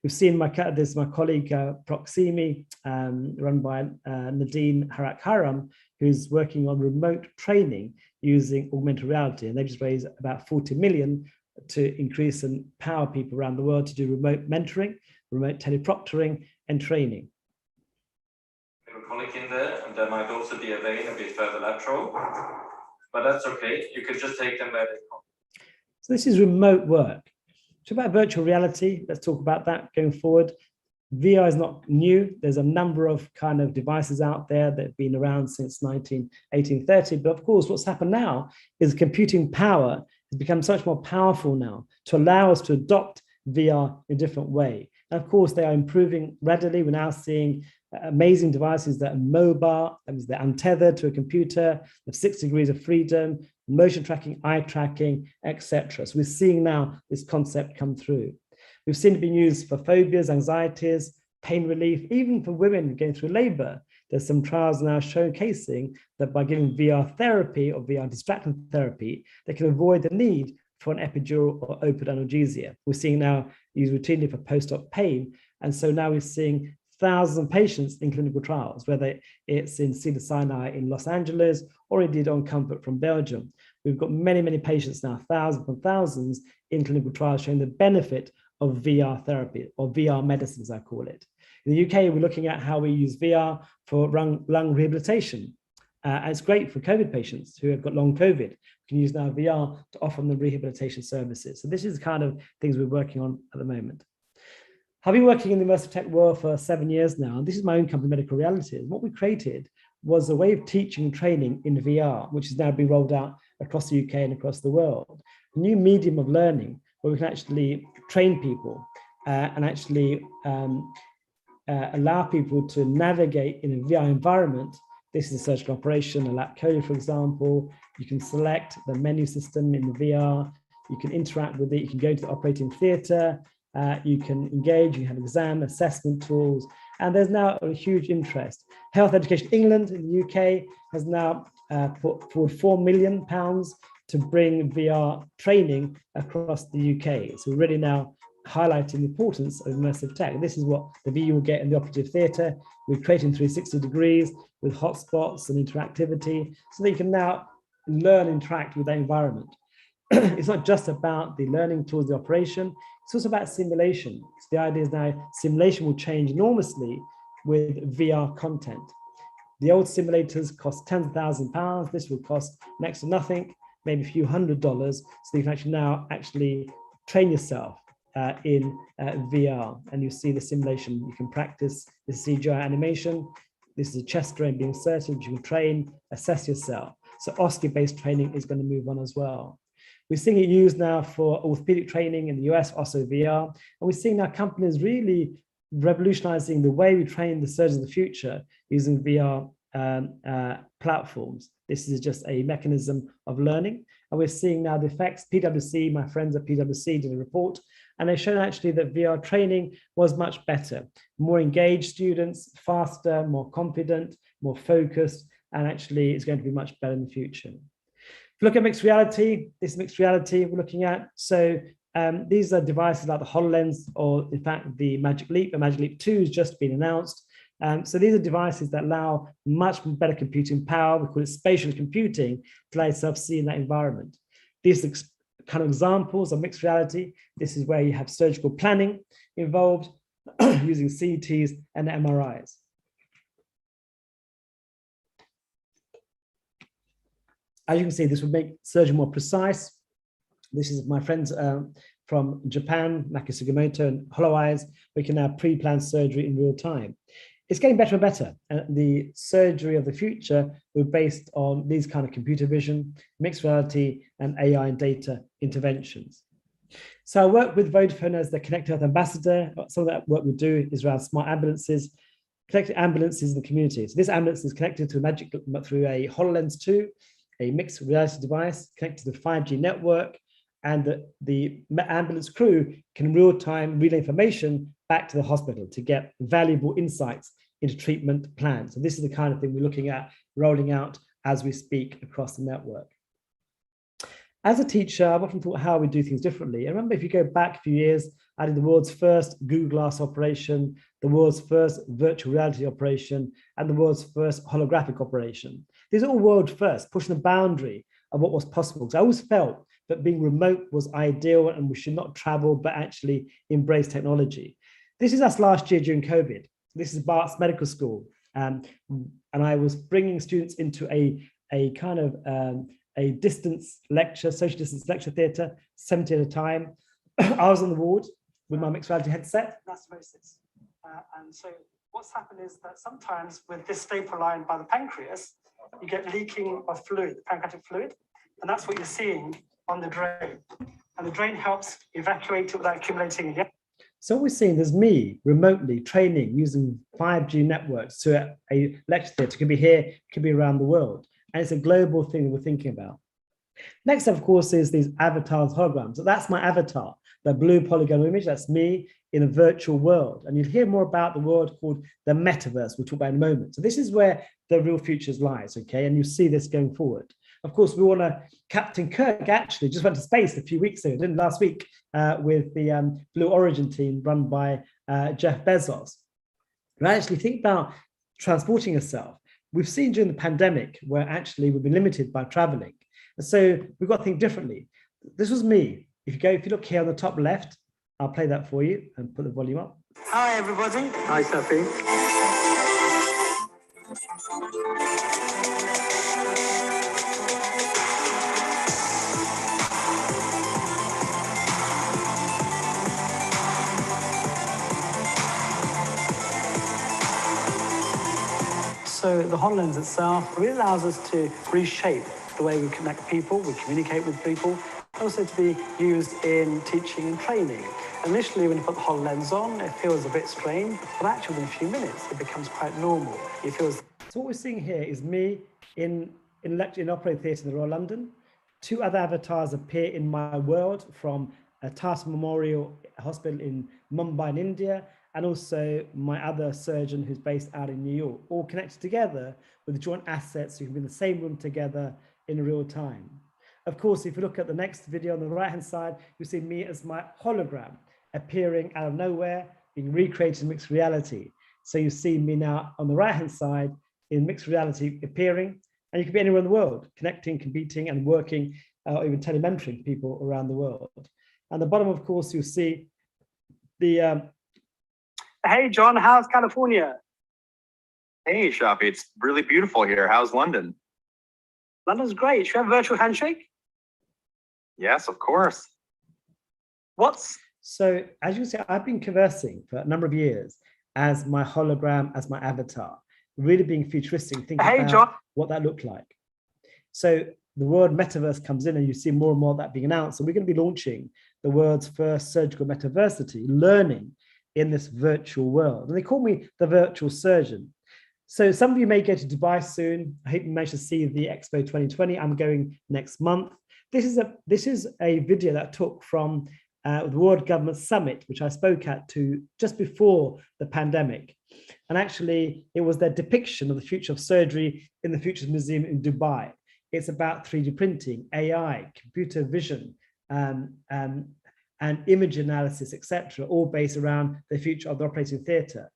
We've seen this is my colleague Proximi, run by Nadine Harak-Haram, who's working on remote training using augmented reality. And they just raised about 40 million to increase and empower people around the world to do remote mentoring, remote teleproctoring, and training. A colic in there, and there might also be a vein a bit further lateral, but that's okay. You could just take them where they come. So this is remote work. So about virtual reality, let's talk about that going forward. VR is not new. There's a number of kind of devices out there that have been around since 1830. But of course, what's happened now is computing power has become so much more powerful now to allow us to adopt VR in a different way. And of course, they are improving readily. We're now seeing amazing devices that are mobile, that means they're untethered to a computer, have 6 degrees of freedom, motion tracking, eye tracking, etc. So we're seeing now this concept come through. We've seen it being used for phobias, anxieties, pain relief, even for women going through labor. There's some trials now showcasing that by giving VR therapy or VR distraction therapy, they can avoid the need for an epidural or open analgesia. We're seeing now used routinely for post-op pain. And so now we're seeing thousands of patients in clinical trials, whether it's in Cedars-Sinai in Los Angeles or indeed on Comfort from Belgium. We've got many, many patients now, thousands and thousands in clinical trials showing the benefit of VR therapy or VR medicine, as I call it. In the UK, we're looking at how we use VR for lung rehabilitation. And it's great for COVID patients who have got long COVID. We can use now VR to offer them rehabilitation services. So this is the kind of things we're working on at the moment. I've been working in the immersive tech world for 7 years now, and this is my own company, Medical Realities. What we created was a way of teaching and training in VR, which is now being rolled out across the UK and across the world. A new medium of learning where we can actually train people and actually allow people to navigate in a VR environment. This is a surgical operation, a lap code, for example. You can select the menu system in the VR. You can interact with it. You can go to the operating theatre. You can engage. You have exam assessment tools. And there's now a huge interest. Health Education England in the UK has now put forward £4 million to bring VR training across the UK. So we're really now highlighting the importance of immersive tech. And this is what the VU will get in the operative theatre. We're creating 360 degrees with hotspots and interactivity so that you can now learn, interact with that environment. It's not just about the learning towards the operation, it's also about simulation. So the idea is now simulation will change enormously with VR content. The old simulators cost tens of thousands of pounds. This will cost next to nothing, maybe a few $100s. So you can actually train yourself in VR, and you see the simulation. You can practice the CGI animation. This is a chest drain being inserted, which you can train, assess yourself. So OSCE-based training is going to move on as well. We're seeing it used now for orthopedic training in the US, also VR. And we're seeing now companies really revolutionizing the way we train the surgeons of the future using VR platforms. This is just a mechanism of learning. And we're seeing now the effects. PwC, my friends at PwC did a report, and they showed actually that VR training was much better. More engaged students, faster, more confident, more focused, and actually it's going to be much better in the future. If you look at mixed reality, this is mixed reality we're looking at. So these are devices like the HoloLens, or in fact, the Magic Leap. The Magic Leap 2 has just been announced. So these are devices that allow much better computing power. We call it spatial computing to allow yourself to see in that environment. These are kind of examples of mixed reality. This is where you have surgical planning involved using CTs and MRIs. As you can see, this would make surgery more precise. This is my friends from Japan, Maki Sugimoto and HoloEyes. We can now pre-plan surgery in real time. It's getting better and better. The surgery of the future will be based on these kind of computer vision, mixed reality, and AI and data interventions. So I work with Vodafone as the Connected Health Ambassador. Some of that work we do is around smart ambulances, connected ambulances in the community. So this ambulance is connected to through a HoloLens 2, a mixed reality device connected to the 5G network, and the ambulance crew can real-time relay information back to the hospital to get valuable insights into treatment plans. So this is the kind of thing we're looking at rolling out as we speak across the network. As a teacher, I've often thought how we do things differently. I remember if you go back a few years, I did the world's first Google Glass operation, the world's first virtual reality operation, and the world's first holographic operation. These are all world first, pushing the boundary of what was possible. Because I always felt that being remote was ideal and we should not travel, but actually embrace technology. This is us last year during COVID. This is Bart's Medical School. And I was bringing students into a kind of a distance lecture, social distance lecture theatre, 70 at a time. I was on the ward with my mixed reality headset. That's osmosis. And so what's happened is that sometimes with this staple line by the pancreas, you get leaking of fluid, pancreatic fluid, and that's what you're seeing on the drain. And the drain helps evacuate it without accumulating again. So what we're seeing is me remotely training using 5G networks to a lecture theatre. Could be here, could be around the world. And it's a global thing that we're thinking about. Next, of course, is these avatars, holograms. So that's my avatar, the blue polygonal image. That's me in a virtual world. And you'll hear more about the world called the metaverse, we'll talk about in a moment. So this is where the real futures lies, okay? And you see this going forward. Of course, we want to, Captain Kirk actually just went to space a few weeks ago, didn't last week, with the Blue Origin team run by Jeff Bezos. And actually think about transporting yourself. We've seen during the pandemic where actually we've been limited by traveling. And so we've got to think differently. This was me. If you look here on the top left, I'll play that for you and put the volume up. Hi, everybody. Hi, Shafi. So the HoloLens itself really allows us to reshape the way we connect people, we communicate with people, also to be used in teaching and training. Initially, when you put the HoloLens on, it feels a bit strange, but actually within a few minutes, it becomes quite normal. It feels. So what we're seeing here is me in operating theatre in the Royal London. Two other avatars appear in my world from a Tata Memorial Hospital in Mumbai in India, and also my other surgeon who's based out in New York, all connected together with joint assets, so you can be in the same room together in real time. Of course, if you look at the next video on the right-hand side, you see me as my hologram appearing out of nowhere, being recreated in mixed reality. So you see me now on the right-hand side in mixed reality appearing, and you can be anywhere in the world, connecting, competing, and working, or even telementoring people around the world. And the bottom, of course, you'll see the hey, John, how's California? Hey, Shafi, it's really beautiful here. How's London? London's great. Should we have a virtual handshake? Yes, of course. So, as you say, I've been conversing for a number of years as my hologram, as my avatar, really being futuristic, thinking about John, what that looked like. So the word metaverse comes in and you see more and more of that being announced. So we're going to be launching the world's first surgical metaversity, learning in this virtual world. And they call me the virtual surgeon. So some of you may go to Dubai soon. I hope you managed to see the Expo 2020. I'm going next month. This is a video that I took from the World Government Summit, which I spoke at just before the pandemic. And actually, it was their depiction of the future of surgery in the Futures Museum in Dubai. It's about 3D printing, AI, computer vision, and image analysis, etc., all based around the future of the operating theatre.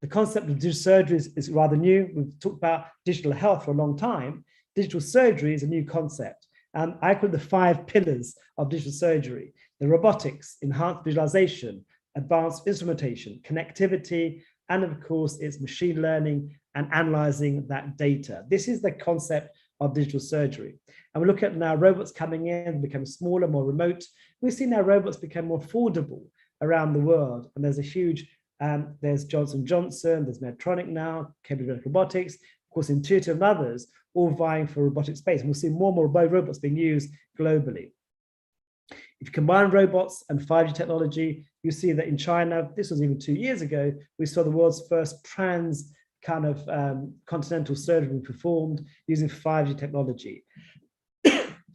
The concept of digital surgery is rather new. We've talked about digital health for a long time. Digital surgery is a new concept. And I call it the 5 pillars of digital surgery: the robotics, enhanced visualization, advanced instrumentation, connectivity, and of course, it's machine learning and analyzing that data. This is the concept of digital surgery. And we look at now robots coming in, becoming smaller, more remote. We've seen now robots become more affordable around the world. And there's a huge, there's Johnson & Johnson, there's Medtronic now, Cambridge Robotics, of course, Intuitive and others, all vying for robotic space. And we'll see more and more robots being used globally. If you combine robots and 5G technology, you see that in China, this was even 2 years ago, we saw the world's first trans kind of continental surgery performed using 5G technology.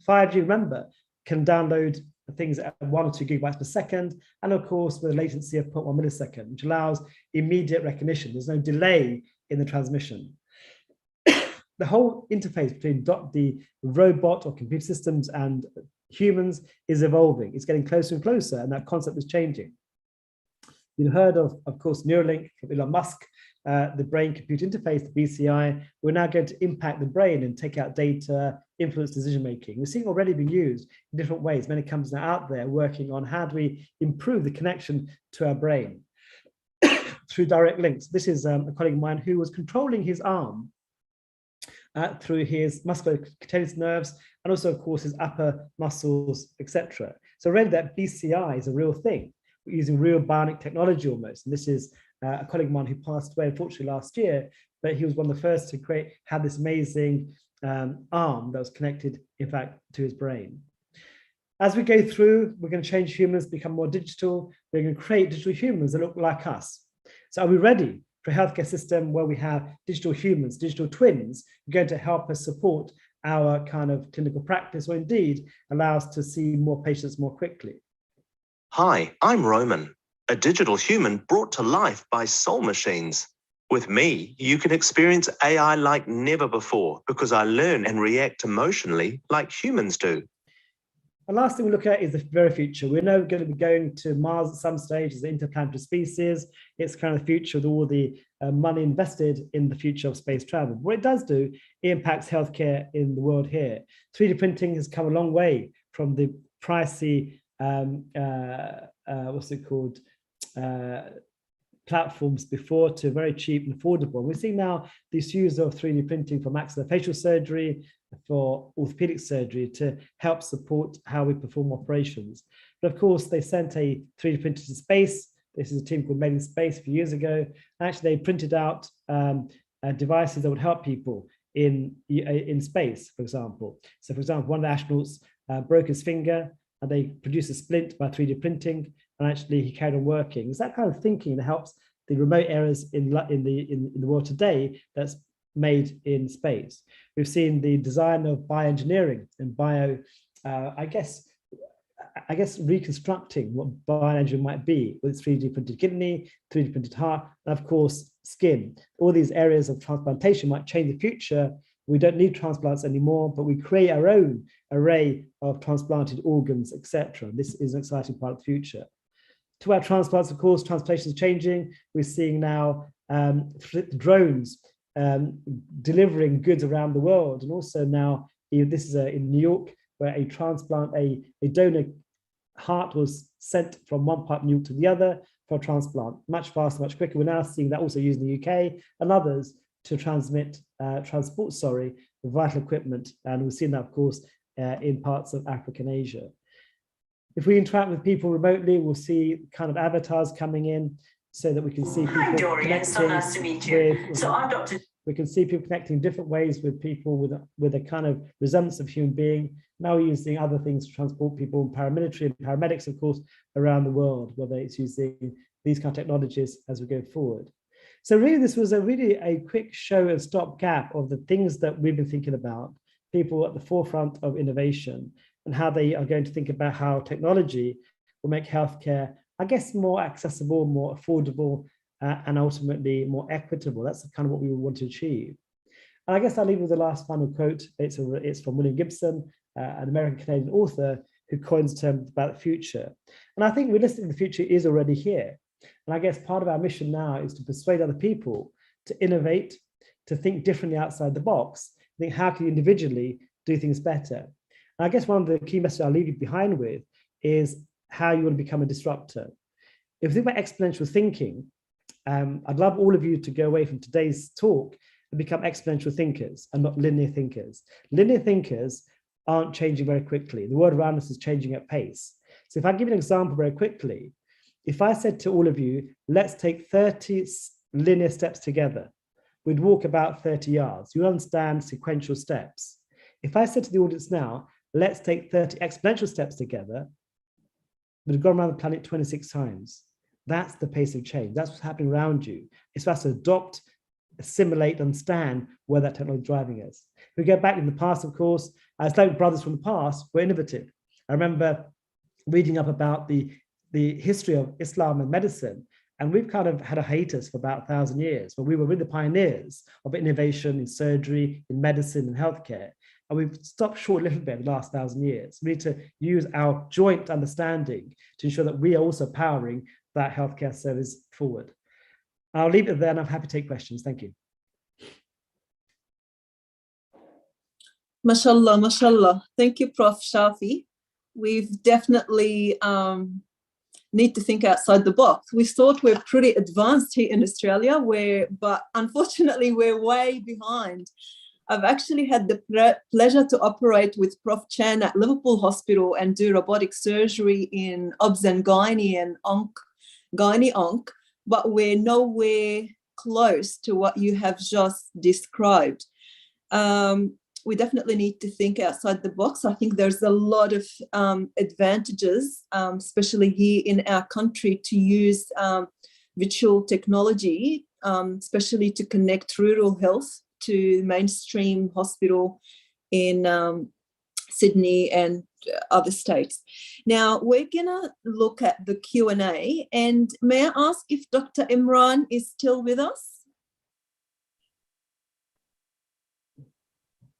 5G, remember, can download things at 1 or 2 gigabytes per second, and of course with a latency of 0.1 millisecond, which allows immediate recognition. There's no delay in the transmission. The whole interface between the robot or computer systems and humans is evolving. It's getting closer and closer, and that concept is changing. You've heard of course, Neuralink from Elon Musk, the brain-computer interface, the BCI. We're now going to impact the brain and take out data, influence decision-making. We're seeing already being used in different ways. Many companies are out there working on how do we improve the connection to our brain through direct links. This is a colleague of mine who was controlling his arm through his musculocutaneous nerves, and also, of course, his upper muscles, etc. So already that BCI is a real thing. We're using real bionic technology almost. And this is a colleague of mine who passed away, unfortunately, last year, but he was one of the first to have this amazing arm that was connected, in fact, to his brain. As we go through, we're going to change humans, become more digital. We're going to create digital humans that look like us. So are we ready for a healthcare system where we have digital humans, digital twins, going to help us support our kind of clinical practice, or indeed allow us to see more patients more quickly? Hi, I'm Roman, a digital human brought to life by soul machines. With me, you can experience AI like never before because I learn and react emotionally like humans do. The last thing we look at is the very future. We're now going to be going to Mars at some stage as an interplanetary species. It's kind of the future with all the money invested in the future of space travel. What it does do, it impacts healthcare in the world here. 3D printing has come a long way from the pricey, platforms before to very cheap and affordable. We're seeing now this use of 3D printing for maxillofacial surgery, for orthopedic surgery to help support how we perform operations. But of course, they sent a 3D printer to space. This is a team called Made in Space a few years ago. Actually, they printed out devices that would help people in space, for example. So for example, one of the astronauts broke his finger and they produced a splint by 3D printing, and actually he carried on working. It's that kind of thinking that helps the remote areas in the world today that's made in space. We've seen the design of bioengineering and I guess reconstructing what bioengineering might be with its 3D printed kidney, 3D printed heart, and of course, skin. All these areas of transplantation might change the future. We don't need transplants anymore, but we create our own array of transplanted organs, etc. This is an exciting part of the future. To our transplants, of course, transplantation is changing. We're seeing now drones delivering goods around the world. And also now, this is in New York, where a donor heart was sent from one part of New York to the other for a transplant, much faster, much quicker. We're now seeing that also used in the UK and others to transport vital equipment. And we've seen that, of course, in parts of Africa and Asia. If we interact with people remotely, we'll see kind of avatars coming in so that we can see people connecting. So nice to meet you. So I'm Dr. We can see people connecting in different ways with people with a kind of resemblance of human being. Now we're using other things to transport people, paramilitary and paramedics, of course, around the world, whether it's using these kind of technologies as we go forward. So really, this was really a quick show and stopgap of the things that we've been thinking about, people at the forefront of innovation, and how they are going to think about how technology will make healthcare, I guess, more accessible, more affordable, and ultimately more equitable. That's kind of what we want to achieve. And I guess I'll leave with the last final quote. It's from William Gibson, an American-Canadian author who coins the term about the future. And I think realistically, the future is already here. And I guess part of our mission now is to persuade other people to innovate, to think differently outside the box, think how can you individually do things better. And I guess one of the key messages I'll leave you behind with is how you want to become a disruptor. If you think about exponential thinking, I'd love all of you to go away from today's talk and become exponential thinkers and not linear thinkers. Linear thinkers aren't changing very quickly. The world around us is changing at pace. So if I give you an example very quickly, if I said to all of you, let's take 30 linear steps together, we'd walk about 30 yards. You understand sequential steps. If I said to the audience now, let's take 30 exponential steps together, we've gone around the planet 26 times. That's the pace of change. That's what's happening around you. It's for us to adopt, assimilate, understand where that technology is driving us. If we go back in the past, of course, Islamic brothers from the past were innovative. I remember reading up about the history of Islam and medicine, and we've kind of had a hiatus for about 1,000 years, but we were really the pioneers of innovation in surgery, in medicine, and healthcare. And we've stopped short a little bit in the last 1,000 years. We need to use our joint understanding to ensure that we are also powering that healthcare service forward. I'll leave it there and I'm happy to take questions. Thank you. Mashallah, mashallah. Thank you, Prof. Shafi. We've definitely need to think outside the box. We thought we're pretty advanced here in Australia, but unfortunately we're way behind I've actually had the pleasure to operate with Prof. Chan at Liverpool Hospital and do robotic surgery in obs and gynae and gynae-onc, but we're nowhere close to what you have just described. We definitely need to think outside the box. I think there's a lot of advantages, especially here in our country, to use virtual technology, especially to connect rural health to mainstream hospital in Sydney and other states. Now, we're gonna look at the Q&A, and may I ask if Dr. Imran is still with us?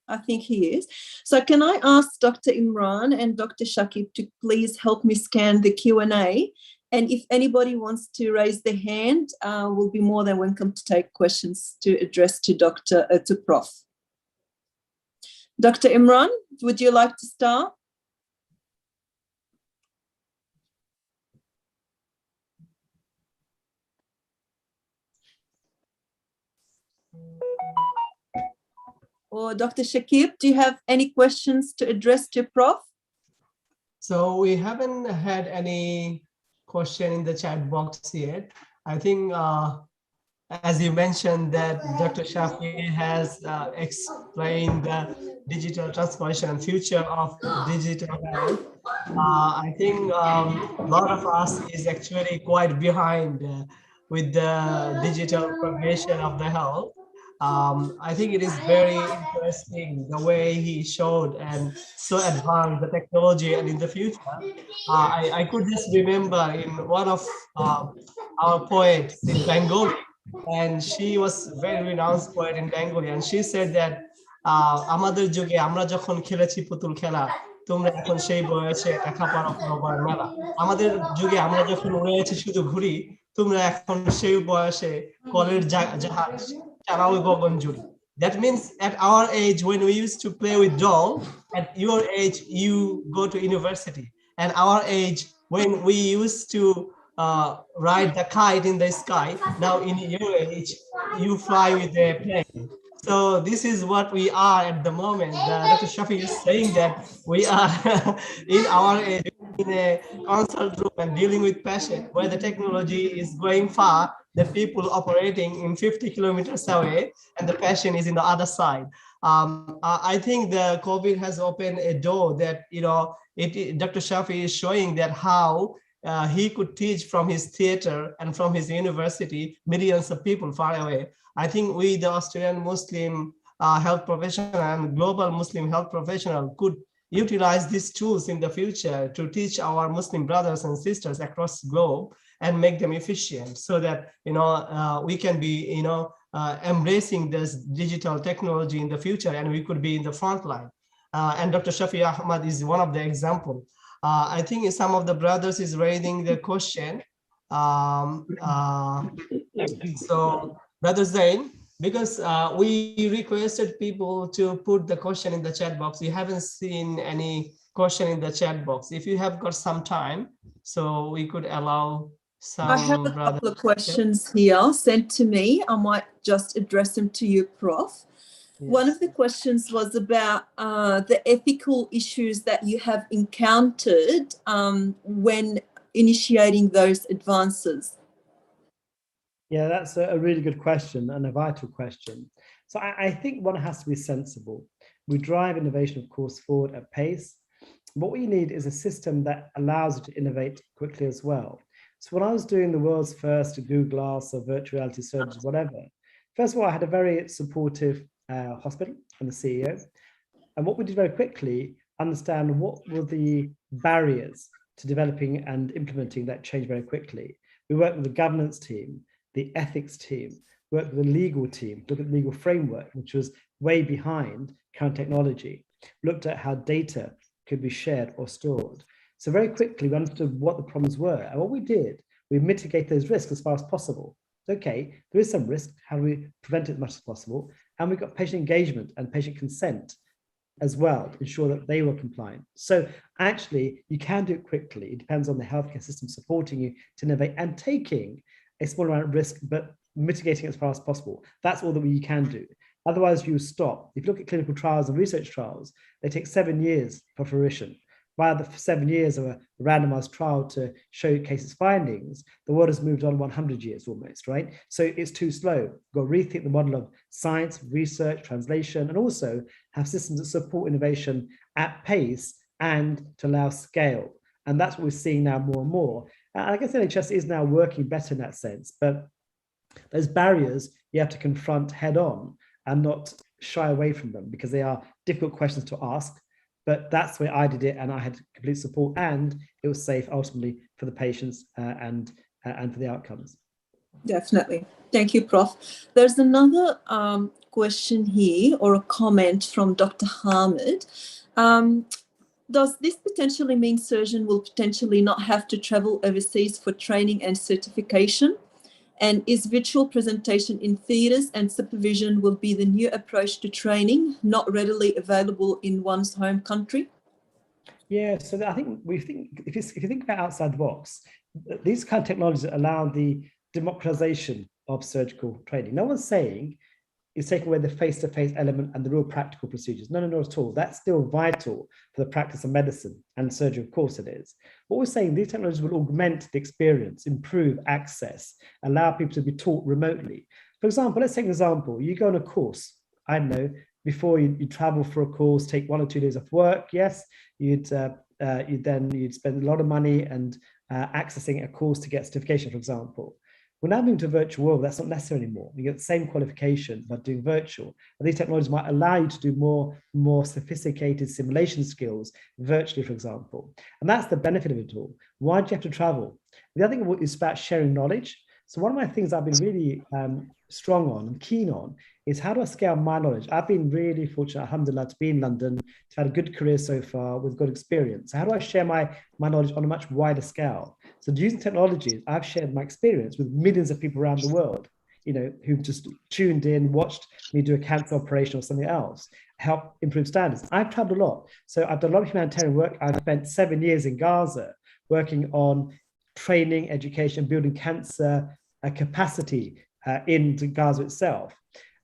I think he is. So can I ask Dr. Imran and Dr. Shakib to please help me scan the Q&A? And if anybody wants to raise their hand, we'll be more than welcome to take questions to address to Prof. Dr. Imran, would you like to start? Or Dr. Shakib, do you have any questions to address to Prof? So we haven't had any question in the chat box yet. I think, as you mentioned, that Dr. Shafi has explained the digital transformation and future of digital health. I think a lot of us is actually quite behind with the digital progression of the health. I think it is very interesting the way he showed and so advanced the technology, and in the future, I could just remember in one of our poets in Bengali, and she was a very renowned poet in Bengali, and she said that আমাদের যুগে আমরা যখন খেলেছি পুতুল খেলা তোমরা এখন সেই বয়সে লেখাপড়া করবার মেলা আমাদের যুগে আমরা যখন উড়েছি শুধু ঘুরি তোমরা এখন সেই বয়সে কলের জাহাজ চালাও গগনজুড়ি. That means at our age, when we used to play with doll, at your age you go to university, and our age when we used to ride the kite in the sky, now in your age you fly with a plane. So this is what we are at the moment. Dr. Shafi is saying that we are in our age in a consult room and dealing with patients where the technology is going far, the people operating in 50 kilometers away and the patient is in the other side. I think the COVID has opened a door that, you know, Dr. Shafi is showing that how he could teach from his theater and from his university millions of people far away. I think we, the Australian Muslim health professional and global Muslim health professional, could utilize these tools in the future to teach our Muslim brothers and sisters across the globe and make them efficient, so that, you know, we can be, you know, embracing this digital technology in the future, and we could be in the front line. And Dr. Shafi Ahmed is one of the example. I think some of the brothers is raising the question. So Brother Zain, because we requested people to put the question in the chat box, we haven't seen any question in the chat box. If you have got some time, so we could allow some. I have a couple of questions here sent to me. I might just address them to you, Prof. Yes. One of the questions was about the ethical issues that you have encountered when initiating those advances. Yeah, that's a really good question and a vital question. So I think one has to be sensible. We drive innovation, of course, forward at pace. What we need is a system that allows you to innovate quickly as well. So when I was doing the world's first Google Glass or virtual reality surgeries, whatever, first of all, I had a very supportive hospital and the CEO. And what we did very quickly, understand what were the barriers to developing and implementing that change very quickly. We worked with the governance team, the ethics team, worked with the legal team, looked at the legal framework, which was way behind current technology, looked at how data could be shared or stored. So very quickly, we understood what the problems were. And what we did, we mitigate those risks as far as possible. Okay, there is some risk, how do we prevent it as much as possible? And we got patient engagement and patient consent as well to ensure that they were compliant. So actually, you can do it quickly. It depends on the healthcare system supporting you to innovate and taking a small amount of risk, but mitigating it as far as possible. That's all that we can do. Otherwise, you stop. If you look at clinical trials and research trials, they take 7 years for fruition. Via the 7 years of a randomized trial to showcase its findings, the world has moved on 100 years almost, right? So it's too slow. We've got to rethink the model of science, research, translation, and also have systems that support innovation at pace and to allow scale. And that's what we're seeing now more and more. And I guess the NHS is now working better in that sense, but those barriers you have to confront head on and not shy away from them, because they are difficult questions to ask. But that's the way I did it, and I had complete support, and it was safe ultimately for the patients and for the outcomes. Definitely. Thank you, Prof. There's another question here, or a comment from Dr. Ahmad. Does this potentially mean surgeon will potentially not have to travel overseas for training and certification? And is virtual presentation in theatres and supervision will be the new approach to training, not readily available in one's home country? Yeah, so I think if you think about outside the box, these kind of technologies allow the democratization of surgical training. No one's saying it's taking away the face-to-face element and the real practical procedures. No, not at all. That's still vital for the practice of medicine and surgery, of course it is. What we're saying, these technologies will augment the experience, improve access, allow people to be taught remotely. For example, let's take an example. You go on a course, I don't know, before you travel for a course, take 1 or 2 days off work, yes, you'd spend a lot of money and accessing a course to get certification, for example. We're now moving to a virtual world. That's not necessary anymore. You get the same qualification but doing virtual. And these technologies might allow you to do more sophisticated simulation skills virtually, for example. And that's the benefit of it all. Why do you have to travel? The other thing is about sharing knowledge. So one of my things I've been really strong on and keen on is how do I scale my knowledge? I've been really fortunate, alhamdulillah, to be in London, to have a good career so far with good experience. So how do I share my knowledge on a much wider scale? So using technologies, I've shared my experience with millions of people around the world, you know, who've just tuned in, watched me do a cancer operation or something else, help improve standards. I've traveled a lot. So I've done a lot of humanitarian work. I've spent 7 years in Gaza working on training, education, building cancer capacity in Gaza itself.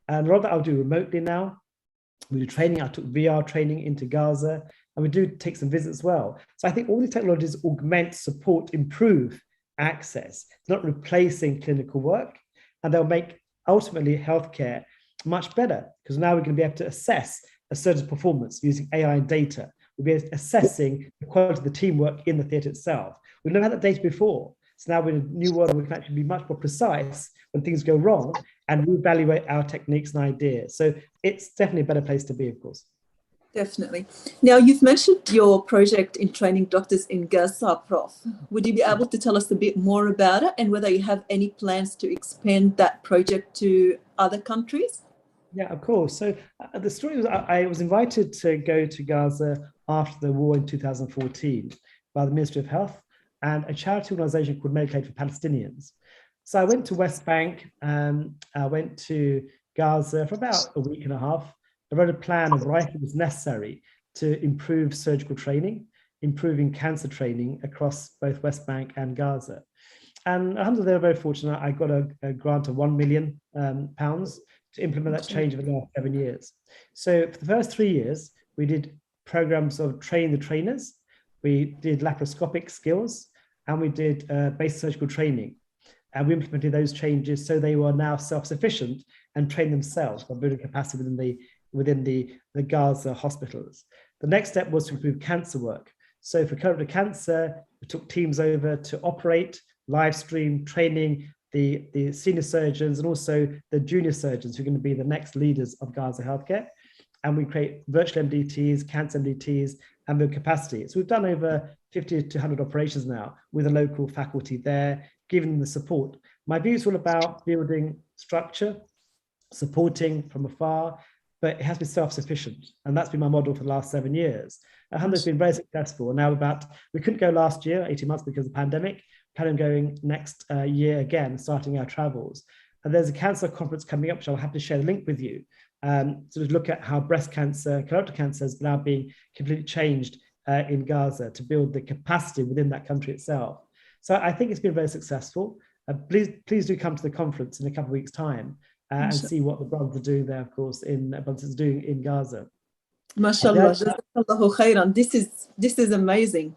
And a lot of that I'll do remotely now. We do training. I took VR training into Gaza, and we do take some visits as well. So I think all these technologies augment, support, improve access. It's not replacing clinical work, and they'll make ultimately healthcare much better, because now we're going to be able to assess a surgeon's performance using AI and data. We'll be assessing the quality of the teamwork in the theatre itself. We've never had that data before. So now we're in a new world where we can actually be much more precise when things go wrong and reevaluate our techniques and ideas. So it's definitely a better place to be, of course. Definitely. Now, you've mentioned your project in training doctors in Gaza, Prof. Would you be able to tell us a bit more about it and whether you have any plans to expand that project to other countries? Yeah, of course. So the story was I was invited to go to Gaza after the war in 2014 by the Ministry of Health and a charity organization called Medicaid for Palestinians. So I went to West Bank, I went to Gaza for about a week and a half. I wrote a plan of what I think was necessary to improve surgical training, improving cancer training across both West Bank and Gaza. And alhamdulillah, they were very fortunate. I got a grant of £1 million to implement that change over the last 7 years. So for the first 3 years, we did programs of train the trainers. We did laparoscopic skills, and we did basic surgical training. And we implemented those changes so they were now self-sufficient and trained themselves by building capacity within the Gaza hospitals. The next step was to improve cancer work. So for colorectal cancer, we took teams over to operate, live stream, training the senior surgeons and also the junior surgeons who are going to be the next leaders of Gaza healthcare. And we create virtual MDTs, cancer MDTs, and build capacity. So we've done over 50 to 100 operations now with a local faculty there, giving them the support. My view is all about building structure, supporting from afar, but it has to be self-sufficient. And that's been my model for the last 7 years. Alhamdulillah, it's been very successful. Now we couldn't go last year, 18 months because of the pandemic, plan on going next year again, starting our travels. And there's a cancer conference coming up, which I'll have to share the link with you, to look at how breast cancer, colorectal cancer is now being completely changed in Gaza to build the capacity within that country itself. So I think it's been very successful. Please do come to the conference in a couple of weeks' time. and see what the brothers are doing there, of course, brothers doing in Gaza. MashaAllah, Jazakallahu khairan. This is amazing.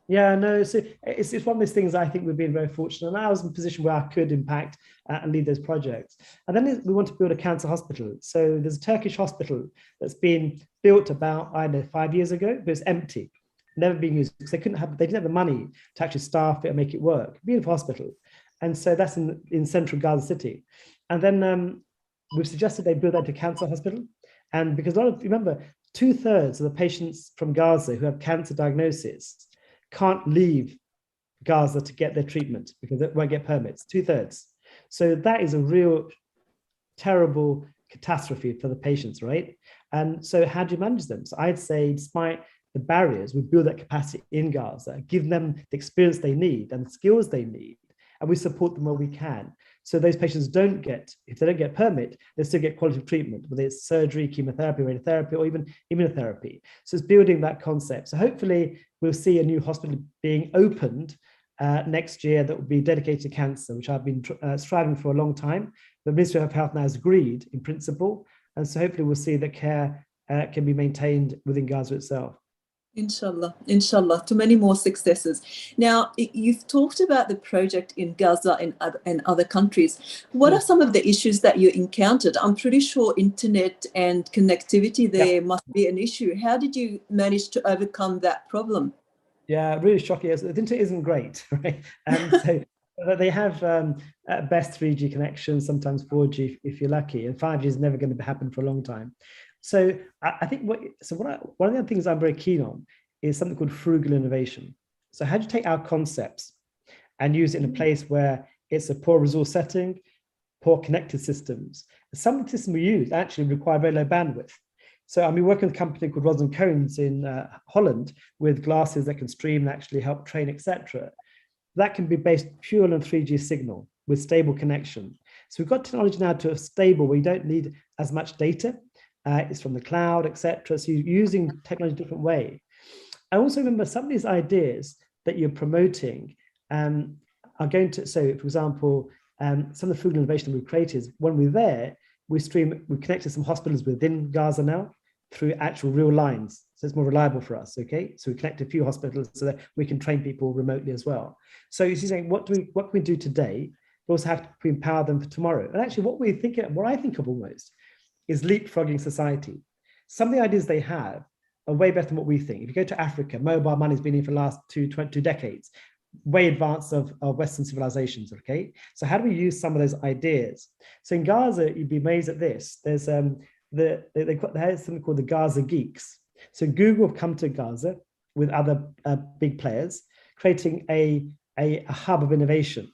Yeah, no, so it's one of those things. I think we've been very fortunate, and I was in a position where I could impact and lead those projects. And then we want to build a cancer hospital. So there's a Turkish hospital that's been built about, I don't know, 5 years ago, but it's empty, never being used because they didn't have the money to actually staff it and make it work. Beautiful hospital. And so that's in central Gaza City. And then we've suggested they build that to cancer hospital. And because remember, 2/3 of the patients from Gaza who have cancer diagnosis can't leave Gaza to get their treatment because they won't get permits, 2/3. So that is a real terrible catastrophe for the patients, right? And so how do you manage them? So I'd say, despite the barriers, we build that capacity in Gaza, give them the experience they need and the skills they need, and we support them where we can. So those patients if they don't get permit, they still get quality treatment, whether it's surgery, chemotherapy, radiotherapy, or even immunotherapy. So it's building that concept. So hopefully we'll see a new hospital being opened next year that will be dedicated to cancer, which I've been striving for a long time. The Ministry of Health now has agreed in principle. And so hopefully we'll see that care can be maintained within Gaza itself. Inshallah, to many more successes. Now, you've talked about the project in Gaza and other countries. What are some of the issues that you encountered? I'm pretty sure internet and connectivity there must be an issue. How did you manage to overcome that problem? Yeah, really shocking. The internet isn't great, right? So they have at best 3G connections, sometimes 4G if you're lucky, and 5G is never going to happen for a long time. So I think one of the things I'm very keen on is something called frugal innovation. So how do you take our concepts and use it in a place where it's a poor resource setting, poor connected systems? Some of the systems we use actually require very low bandwidth. So I'm working with a company called Rods & Cones in Holland with glasses that can stream and actually help train, etc. That can be based purely on 3G signal with stable connection. So we've got technology now to a stable where you don't need as much data. It's from the cloud, etc. So you're using technology in a different way. I also remember some of these ideas that you're promoting are going to, so for example, some of the frugal innovation we've created, when we're there, we connected some hospitals within Gaza now through actual real lines. So it's more reliable for us, okay? So we connect a few hospitals so that we can train people remotely as well. So you're saying, what can we do today? We also have to empower them for tomorrow. And actually what I think of almost is leapfrogging society. Some of the ideas they have are way better than what we think. If you go to Africa, mobile money has been here for the last two decades, way advanced of Western civilizations, okay? So how do we use some of those ideas? So in Gaza, you'd be amazed at this. There's there's something called the Gaza Geeks. So Google have come to Gaza with other big players, creating a hub of innovation.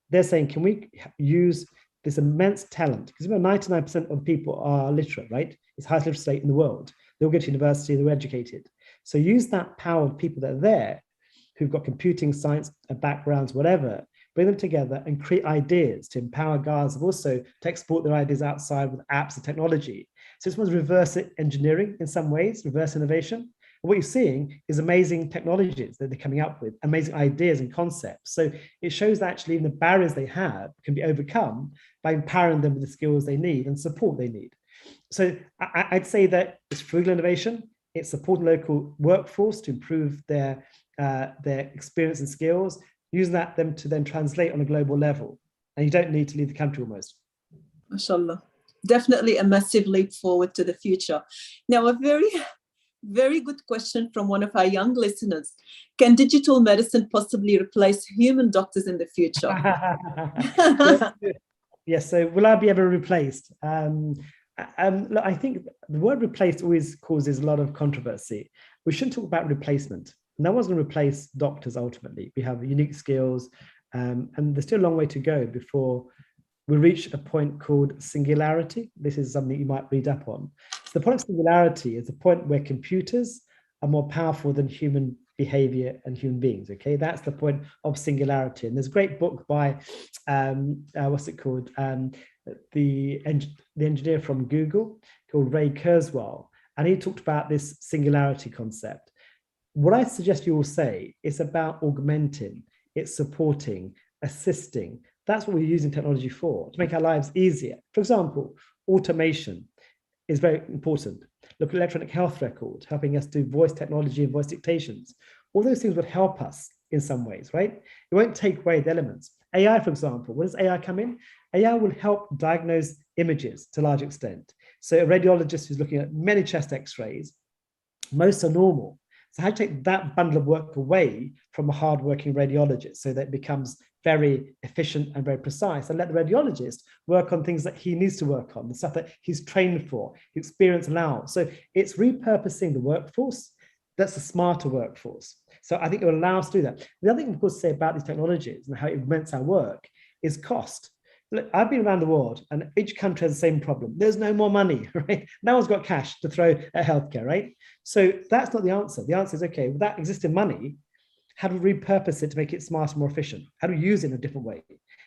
They're saying, can we use this immense talent? Because 99% of people are literate, right? It's the highest literacy rate in the world. They all go to university, they're educated. So use that power of people that are there, who've got computing, science backgrounds, whatever, bring them together and create ideas to empower Gaza, also to export their ideas outside with apps and technology. So this was reverse engineering in some ways, reverse innovation. And what you're seeing is amazing technologies that they're coming up with, amazing ideas and concepts. So it shows that actually the barriers they have can be overcome by empowering them with the skills they need and support they need. So I'd say that it's frugal innovation, it's supporting local workforce to improve their experience and skills, using them to then translate on a global level. And you don't need to leave the country almost. MashaAllah. Definitely a massive leap forward to the future. Now, a very, very good question from one of our young listeners. Can digital medicine possibly replace human doctors in the future? Yes, so will I be ever replaced? Look, I think the word replaced always causes a lot of controversy. We shouldn't talk about replacement. No one's going to replace doctors ultimately. We have unique skills, and there's still a long way to go before we reach a point called singularity. This is something you might read up on. So the point of singularity is the point where computers are more powerful than human behavior and human beings, okay? That's the point of singularity. And there's a great book by, what's it called? The engineer from Google called Ray Kurzweil, and he talked about this singularity concept. What I suggest you all say is about augmenting, it's supporting, assisting, That's what we're using technology for, to make our lives easier. For example, automation is very important. Look at electronic health record, helping us do voice technology and voice dictations. All those things would help us in some ways, right? It won't take away the elements. AI, for example, where does AI come in? AI will help diagnose images to a large extent. So a radiologist who's looking at many chest x-rays, most are normal. So how do you take that bundle of work away from a hardworking radiologist so that it becomes very efficient and very precise, and let the radiologist work on things that he needs to work on, the stuff that he's trained for, his experience allows. So it's repurposing the workforce. That's a smarter workforce. So I think it will allow us to do that. The other thing, of course, to say about these technologies and how it augments our work is cost. Look, I've been around the world and each country has the same problem. There's no more money, right? No one's got cash to throw at healthcare, right? So that's not the answer. The answer is, okay, with that existing money, how do we repurpose it to make it smarter, more efficient? How do we use it in a different way?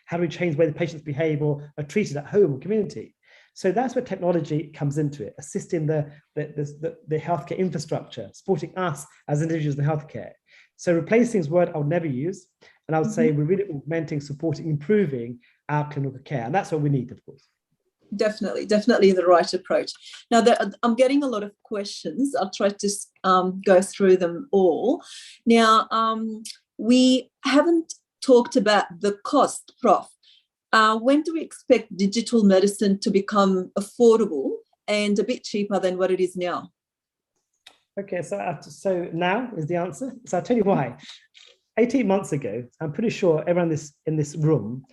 How do we change the way the patients behave or are treated at home or community? So that's where technology comes into it, assisting the healthcare infrastructure, supporting us as individuals in healthcare. So replacing is a word I would never use. And I would say we're really augmenting, supporting, improving our clinical care. And that's what we need, of course. Definitely the right approach. Now, I'm getting a lot of questions. I'll try to go through them all. Now, we haven't talked about the cost, Prof. When do we expect digital medicine to become affordable and a bit cheaper than what it is now? Okay, so now is the answer. So I'll tell you why. 18 months ago, I'm pretty sure everyone in this room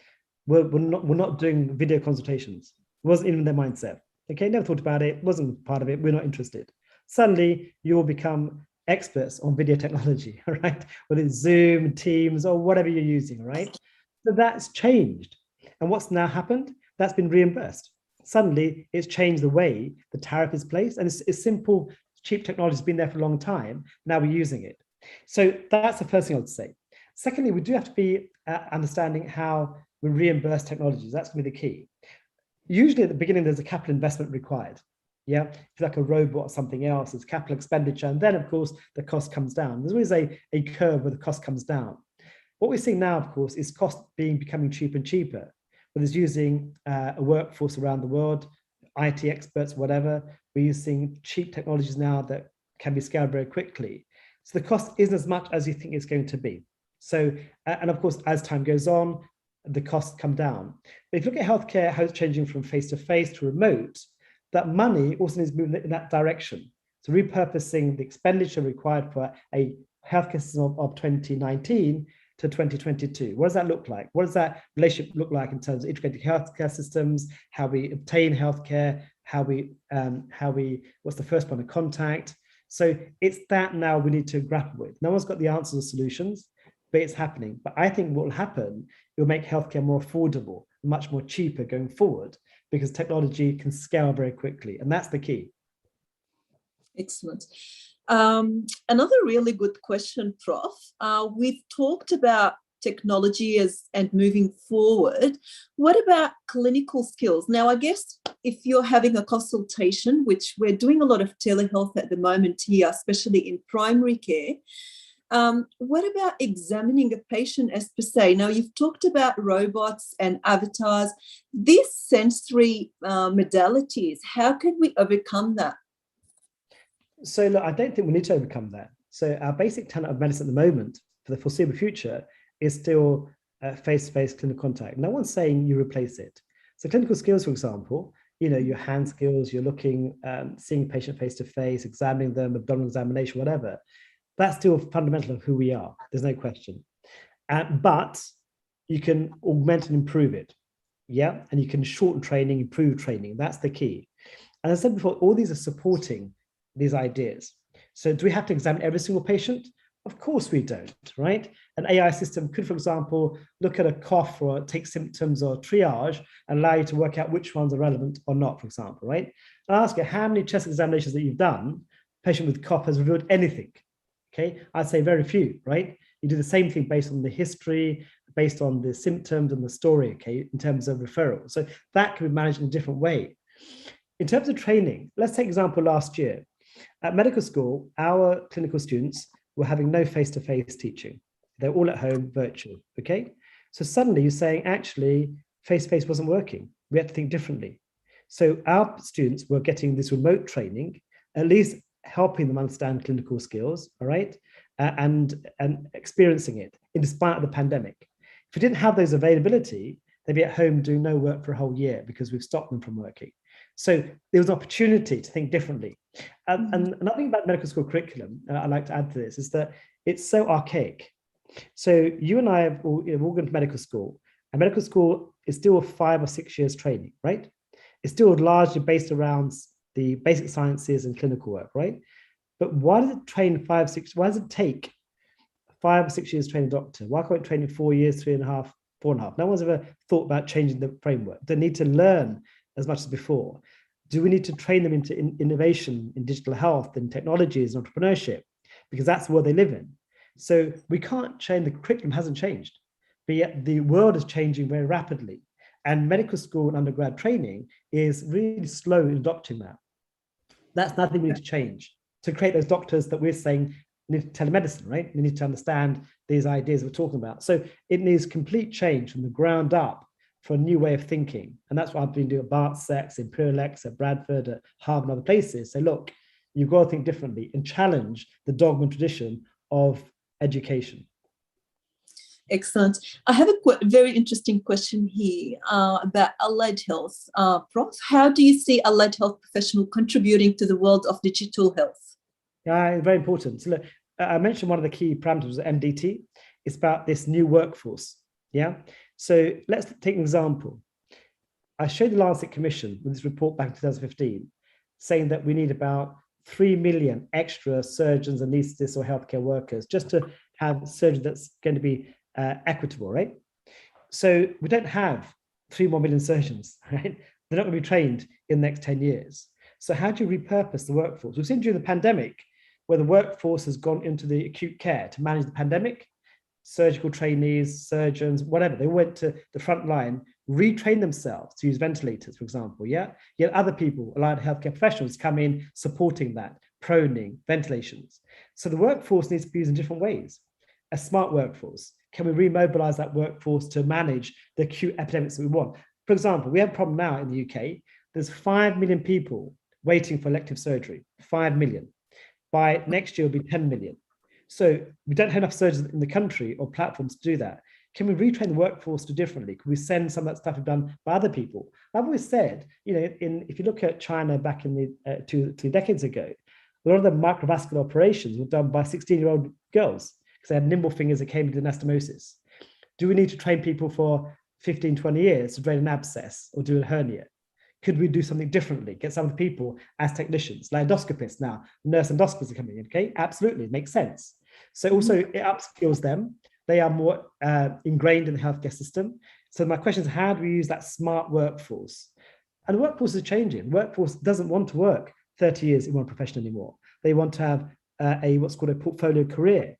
were not doing video consultations. It wasn't even their mindset. Okay, never thought about it, wasn't part of it, we're not interested. Suddenly, you will become experts on video technology, all right? Whether it's Zoom, Teams, or whatever you're using, all right? So that's changed. And what's now happened? That's been reimbursed. Suddenly, it's changed the way the tariff is placed. And it's simple, cheap technology has been there for a long time. Now we're using it. So that's the first thing I would say. Secondly, we do have to be understanding how we reimburse technologies. That's going to be the key. Usually at the beginning, there's a capital investment required. Yeah, if it's like a robot or something else, it's capital expenditure. And then, of course, the cost comes down. There's always a curve where the cost comes down. What we're seeing now, of course, is cost becoming cheaper and cheaper. Whether it's using a workforce around the world, IT experts, whatever, we're using cheap technologies now that can be scaled very quickly. So the cost isn't as much as you think it's going to be. So, and of course, as time goes on, the costs come down. But if you look at healthcare, how it's changing from face-to-face to remote, that money also needs to move in that direction. So repurposing the expenditure required for a healthcare system of 2019 to 2022. What does that look like? What does that relationship look like in terms of integrated healthcare systems, how we obtain healthcare, what's the first point of contact? So it's that now we need to grapple with. No one's got the answers or solutions, but it's happening. But I think what will happen, it will make healthcare more affordable, much more cheaper going forward, because technology can scale very quickly. And that's the key. Excellent. Another really good question, Prof. We've talked about technology and moving forward. What about clinical skills? Now, I guess if you're having a consultation, which we're doing a lot of telehealth at the moment here, especially in primary care, what about examining a patient as per se? Now, you've talked about robots and avatars. These sensory modalities, how can we overcome that? So look, I don't think we need to overcome that. So our basic tenet of medicine at the moment, for the foreseeable future, is still face-to-face clinical contact. No one's saying you replace it. So clinical skills, for example, your hand skills, you're looking, seeing a patient face-to-face, examining them, abdominal examination, whatever. That's still fundamental of who we are. There's no question. But you can augment and improve it. Yeah, and you can shorten training, improve training. That's the key. And as I said before, all these are supporting these ideas. So do we have to examine every single patient? Of course we don't, right? An AI system could, for example, look at a cough or take symptoms or triage and allow you to work out which ones are relevant or not, for example, right? I'll ask you how many chest examinations that you've done, patient with cough has revealed anything, okay? I'd say very few, right? You do the same thing based on the history, based on the symptoms and the story, okay, in terms of referral. So that can be managed in a different way. In terms of training, let's take example last year. At medical school, our clinical students were having no face-to-face teaching. They're all at home virtual, okay? So suddenly you're saying, actually, face-to-face wasn't working. We had to think differently. So our students were getting this remote training, at least helping them understand clinical skills, all right, and experiencing it in spite of the pandemic. If we didn't have those availability, they'd be at home doing no work for a whole year because we've stopped them from working. So there was an opportunity to think differently. And another thing about medical school curriculum, I'd like to add to this, is that it's so archaic. So you and I have all gone to medical school, and medical school is still 5 or 6 years training, right? It's still largely based around the basic sciences and clinical work, right? But why does it train 5, 6, why does it take 5 or 6 years to train a doctor? Why can't it train in 4 years, 3.5, 4.5? No one's ever thought about changing the framework. They need to learn as much as before. Do we need to train them into innovation in digital health and technologies and entrepreneurship? Because that's what they live in. So we can't change, the curriculum hasn't changed, but yet the world is changing very rapidly. And medical school and undergrad training is really slow in adopting that. That's nothing we need to change to create those doctors that we're saying need telemedicine, right? We need to understand these ideas we're talking about. So it needs complete change from the ground up for a new way of thinking. And that's what I've been doing at Bart's, Imperial X, at Bradford, at Harvard, and other places. Say, look, you've got to think differently and challenge the dogma and tradition of education. Excellent. I have a very interesting question here about allied health. Prof, how do you see allied health professional contributing to the world of digital health? Yeah, very important. So look, I mentioned one of the key parameters of MDT. It's about this new workforce. Yeah. So let's take an example. I showed the Lancet Commission with this report back in 2015, saying that we need about 3 million extra surgeons, anesthetists, or healthcare workers just to have surgery that's going to be equitable, right? So we don't have 3 more million surgeons, right? They're not going to be trained in the next 10 years. So how do you repurpose the workforce? We've seen during the pandemic where the workforce has gone into the acute care to manage the pandemic. Surgical trainees, surgeons, whatever, they went to the front line, retrain themselves to use ventilators, for example, yeah? Yet other people, allied healthcare professionals, come in supporting that, proning, ventilations. So the workforce needs to be used in different ways. A smart workforce. Can we remobilize that workforce to manage the acute epidemics that we want? For example, we have a problem now in the UK. There's 5 million people waiting for elective surgery, 5 million. By next year, it'll be 10 million. So we don't have enough surgeons in the country or platforms to do that. Can we retrain the workforce to differently? Can we send some of that stuff done by other people? I've always said, you know, if you look at China back in the 2 decades ago, a lot of the microvascular operations were done by 16-year-old girls because they had nimble fingers that came into anastomosis. Do we need to train people for 15, 20 years to drain an abscess or do a hernia? Could we do something differently? Get some of the people as technicians, like endoscopists now, nurse endoscopists are coming in, okay? Absolutely, it makes sense. So also it upskills them. They are more ingrained in the healthcare system. So my question is, how do we use that smart workforce? And the workforce is changing. Workforce doesn't want to work 30 years in one profession anymore. They want to have what's called a portfolio career.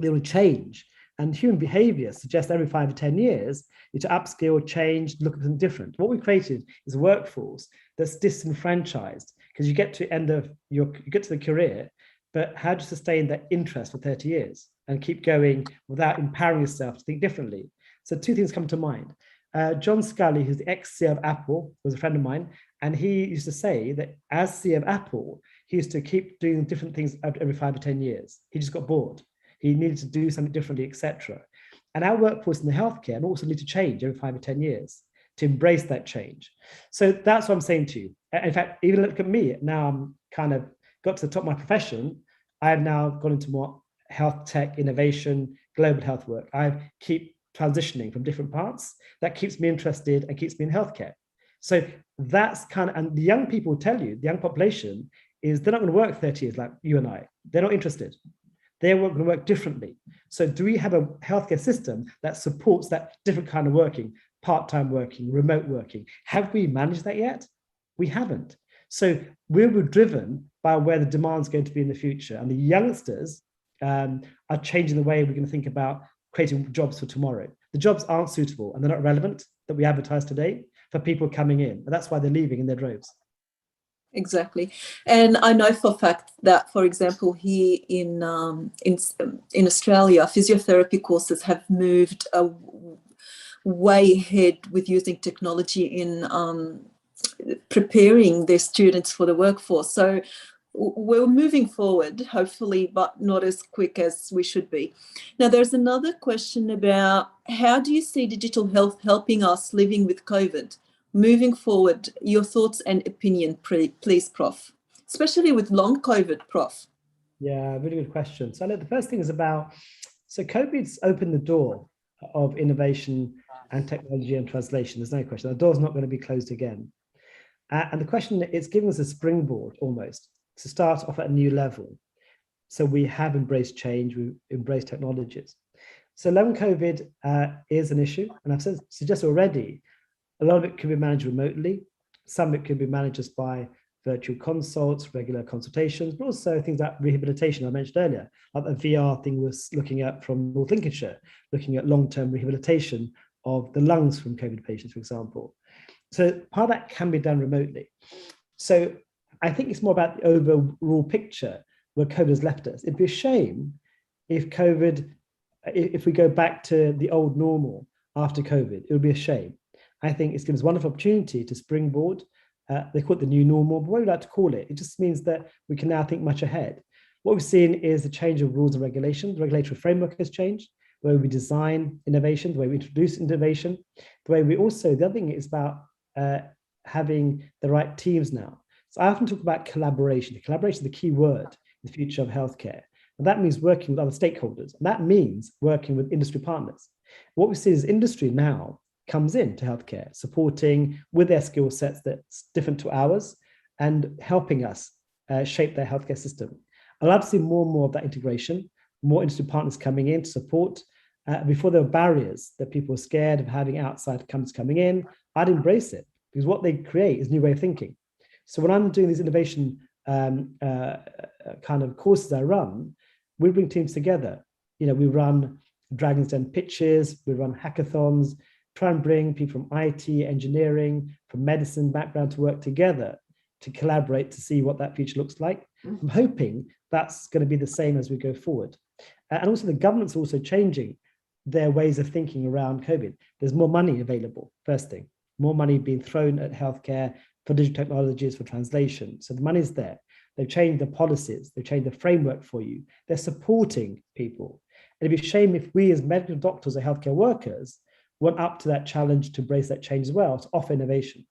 They want to change. And human behavior suggests every 5 to 10 years, you to upskill, change, look at something different. What we created is a workforce that's disenfranchised because you get to the career, but how do you sustain that interest for 30 years and keep going without empowering yourself to think differently? So 2 things come to mind. John Scully, who's the ex-CEO of Apple, was a friend of mine, and he used to say that as CEO of Apple, he used to keep doing different things every 5 to 10 years. He just got bored. He needed to do something differently, etc. And our workforce in the healthcare also need to change every 5 or 10 years to embrace that change. So that's what I'm saying to you. In fact, even look at me. Now I'm kind of got to the top of my profession. I've now gone into more health tech, innovation, global health work. I keep transitioning from different parts. That keeps me interested and keeps me in healthcare. So that's kind of, and the young people will tell you, the young population is they're not going to work 30 years like you and I. They're not interested. They're going to work differently. So do we have a healthcare system that supports that different kind of working, part-time working, remote working? Have we managed that yet? We haven't. So we're driven by where the demand's going to be in the future. And the youngsters are changing the way we're going to think about creating jobs for tomorrow. The jobs aren't suitable and they're not relevant that we advertise today for people coming in. And that's why they're leaving in their droves. Exactly. And I know for a fact that, for example, here in Australia, physiotherapy courses have moved way ahead with using technology in preparing their students for the workforce. So we're moving forward, hopefully, but not as quick as we should be. Now, there's another question about how do you see digital health helping us living with COVID? Moving forward, your thoughts and opinion, please, Prof. Especially with long COVID, Prof. Yeah, really good question. So the first thing is about, so COVID's opened the door of innovation and technology and translation. There's no question. The door's not going to be closed again. And the question, it's giving us a springboard almost to start off at a new level. So we have embraced change, we've embraced technologies. So long COVID is an issue. And I've suggested already, a lot of it can be managed remotely. Some of it can be managed just by virtual consults, regular consultations, but also things like rehabilitation I mentioned earlier, like the VR thing was looking at from North Lincolnshire, looking at long-term rehabilitation of the lungs from COVID patients, for example. So part of that can be done remotely. So I think it's more about the overall picture where COVID has left us. It'd be a shame if if we go back to the old normal after COVID, it would be a shame. I think it's given us a wonderful opportunity to springboard. They call it the new normal, but what we like to call it, it just means that we can now think much ahead. What we've seen is the change of rules and regulations. The regulatory framework has changed, the way we design innovation, the way we introduce innovation, the way we also, the other thing is about having the right teams now. So I often talk about collaboration. Collaboration is the key word in the future of healthcare. And that means working with other stakeholders. And that means working with industry partners. What we see is industry now comes into healthcare, supporting with their skill sets that's different to ours and helping us shape their healthcare system. I'd love to see more and more of that integration, more industry partners coming in to support. Before there were barriers that people were scared of having outside companies coming in, I'd embrace it because what they create is a new way of thinking. So when I'm doing these innovation kind of courses I run, we bring teams together. You know, we run Dragon's Den pitches, we run hackathons, try and bring people from IT, engineering, from medicine background to work together to collaborate to see what that future looks like. I'm hoping that's going to be the same as we go forward. And also the government's also changing their ways of thinking around COVID. There's more money available, first thing, more money being thrown at healthcare for digital technologies, for translation. So the money's there. They've changed the policies, they've changed the framework for you. They're supporting people. And it'd be a shame if we as medical doctors or healthcare workers weren't up to that challenge to embrace that change as well, to offer innovation.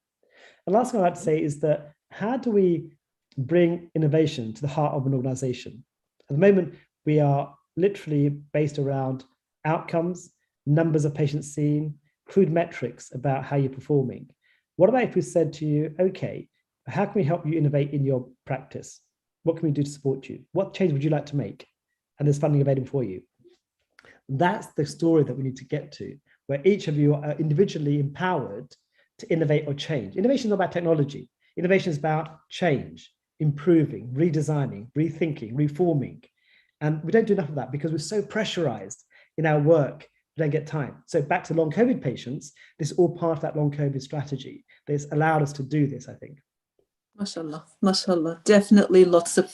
And last thing I'd like to say is that how do we bring innovation to the heart of an organization? At the moment, we are literally based around outcomes, numbers of patients seen, crude metrics about how you're performing. What about if we said to you, okay, how can we help you innovate in your practice? What can we do to support you? What change would you like to make? And there's funding available for you. That's the story that we need to get to, where each of you are individually empowered to innovate or change. Innovation is not about technology. Innovation is about change, improving, redesigning, rethinking, reforming. And we don't do enough of that because we're so pressurized in our work, we don't get time. So back to long COVID patients, this is all part of that long COVID strategy. This allowed us to do this, I think. Mashallah, mashallah, definitely lots of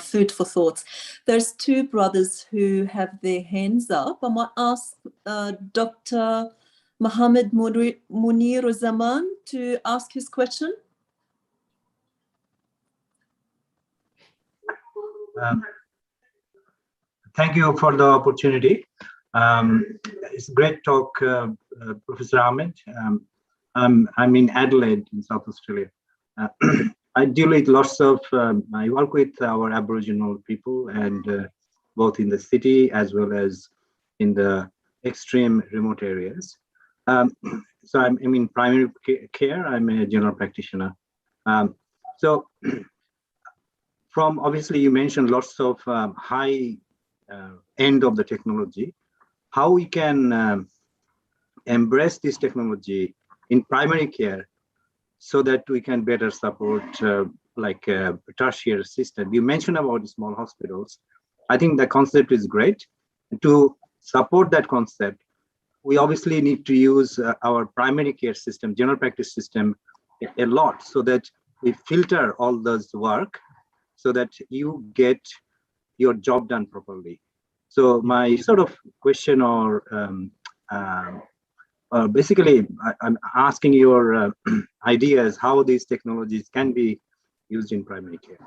food for thought. There's two brothers who have their hands up. I might ask Dr. Mohammed Munir Zaman to ask his question. Thank you for the opportunity. It's a great talk, Professor Ahmed. I'm in Adelaide in South Australia. I deal with lots of, I work with our Aboriginal people and both in the city as well as in the extreme remote areas. So I'm in primary care, I'm a general practitioner. So from obviously you mentioned lots of high end of the technology, how we can embrace this technology in primary care so that we can better support like a tertiary system. You mentioned about small hospitals. I think the concept is great. To support that concept, we obviously need to use our primary care system, general practice system a lot so that we filter all those work so that you get your job done properly. So my sort of question or basically, I'm asking your ideas how these technologies can be used in primary care.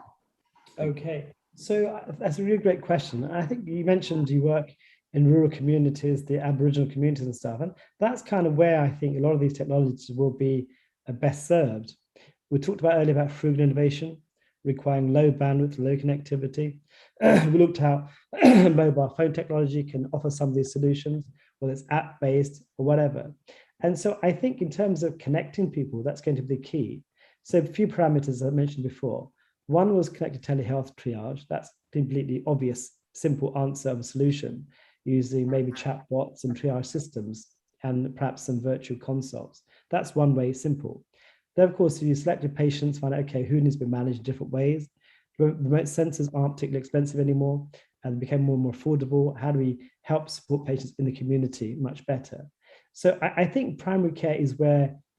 Okay, so that's a really great question. I think you mentioned you work in rural communities, the Aboriginal communities and stuff, and that's kind of where I think a lot of these technologies will be best served. We talked about earlier about frugal innovation, requiring low bandwidth, low connectivity. We looked at how mobile phone technology can offer some of these solutions, whether it's app-based or whatever. And so I think in terms of connecting people, that's going to be the key. So a few parameters I mentioned before. One was connected telehealth triage. That's completely obvious, simple answer of a solution using maybe chatbots and triage systems and perhaps some virtual consults. That's one way, simple. Then, of course, if you selected patients, find out, okay, who needs to be managed in different ways. Remote sensors aren't particularly expensive anymore and became more and more affordable. How do we help support patients in the community much better? So I think primary care is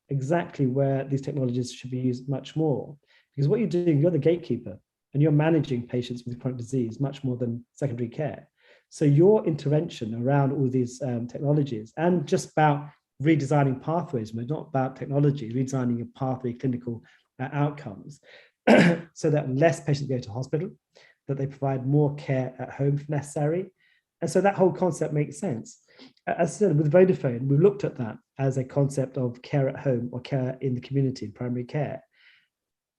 exactly where these technologies should be used much more. Because what you're doing, you're the gatekeeper and you're managing patients with chronic disease much more than secondary care. So your intervention around all these technologies and just about redesigning pathways, but not about technology, redesigning a pathway clinical outcomes so that less patients go to hospital, that they provide more care at home if necessary. And so that whole concept makes sense. As I said, with Vodafone, we looked at that as a concept of care at home or care in the community, primary care.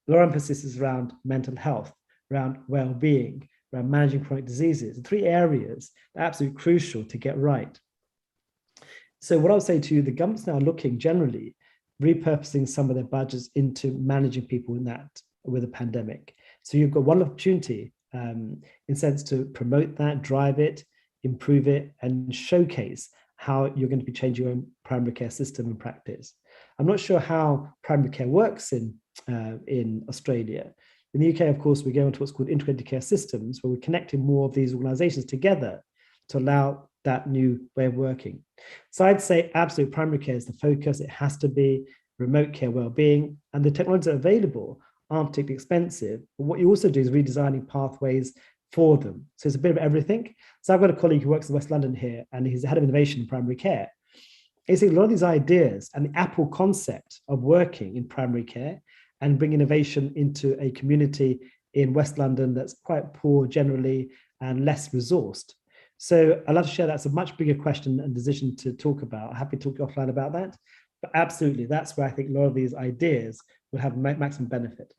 Our emphasis is around mental health, around well-being, around managing chronic diseases, 3 areas that are absolutely crucial to get right. So what I would say to you, the government's now looking generally, repurposing some of their budgets into managing people in that with a pandemic. So you've got one opportunity in a sense to promote that, drive it, improve it, and showcase how you're going to be changing your own primary care system and practice. I'm not sure how primary care works in Australia. In the UK, of course, we go into what's called integrated care systems, where we're connecting more of these organizations together to allow that new way of working. So I'd say absolute primary care is the focus. It has to be remote care well-being, and the technologies that are available aren't particularly expensive. But what you also do is redesigning pathways for them. So it's a bit of everything. So I've got a colleague who works in West London here, and he's the head of innovation in primary care. He's a lot of these ideas and the Apple concept of working in primary care and bring innovation into a community in West London that's quite poor generally and less resourced. So I'd love to share that's a much bigger question and decision to talk about. I'm happy to talk offline about that. But absolutely, that's where I think a lot of these ideas will have maximum benefit.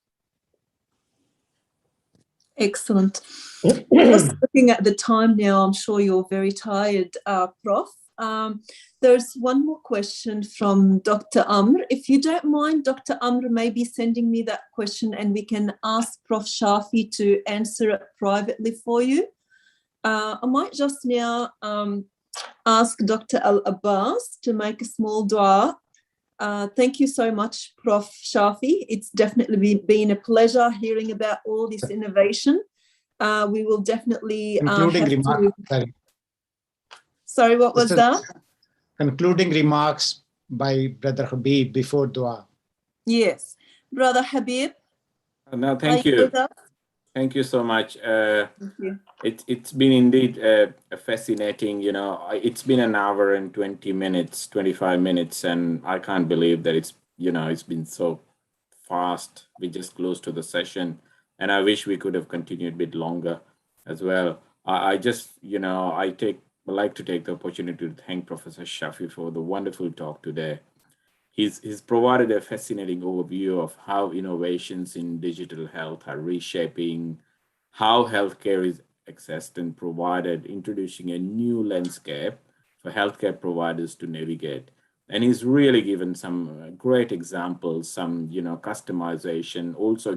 Excellent. Just looking at the time now, I'm sure you're very tired, Prof. There's one more question from Dr. Amr. If you don't mind, Dr. Amr may be sending me that question and we can ask Prof. Shafi to answer it privately for you. I might just now ask Dr. Al-Abbas to make a small dua. Thank you so much, Prof. Shafi. It's definitely been a pleasure hearing about all this innovation. We will definitely concluding remarks. Sorry, what was that? Concluding remarks by Brother Habib before dua. Yes. Brother Habib. No, thank you. Thank you so much. Thank you. It's been indeed fascinating. You know, it's been an hour and 20 minutes, 25 minutes, and I can't believe that it's been so fast. We just close to the session, and I wish we could have continued a bit longer as well. I just, would like to take the opportunity to thank Professor Shafi for the wonderful talk today. He's provided a fascinating overview of how innovations in digital health are reshaping how healthcare is accessed and provided, introducing a new landscape for healthcare providers to navigate. And he's really given some great examples, some customization, also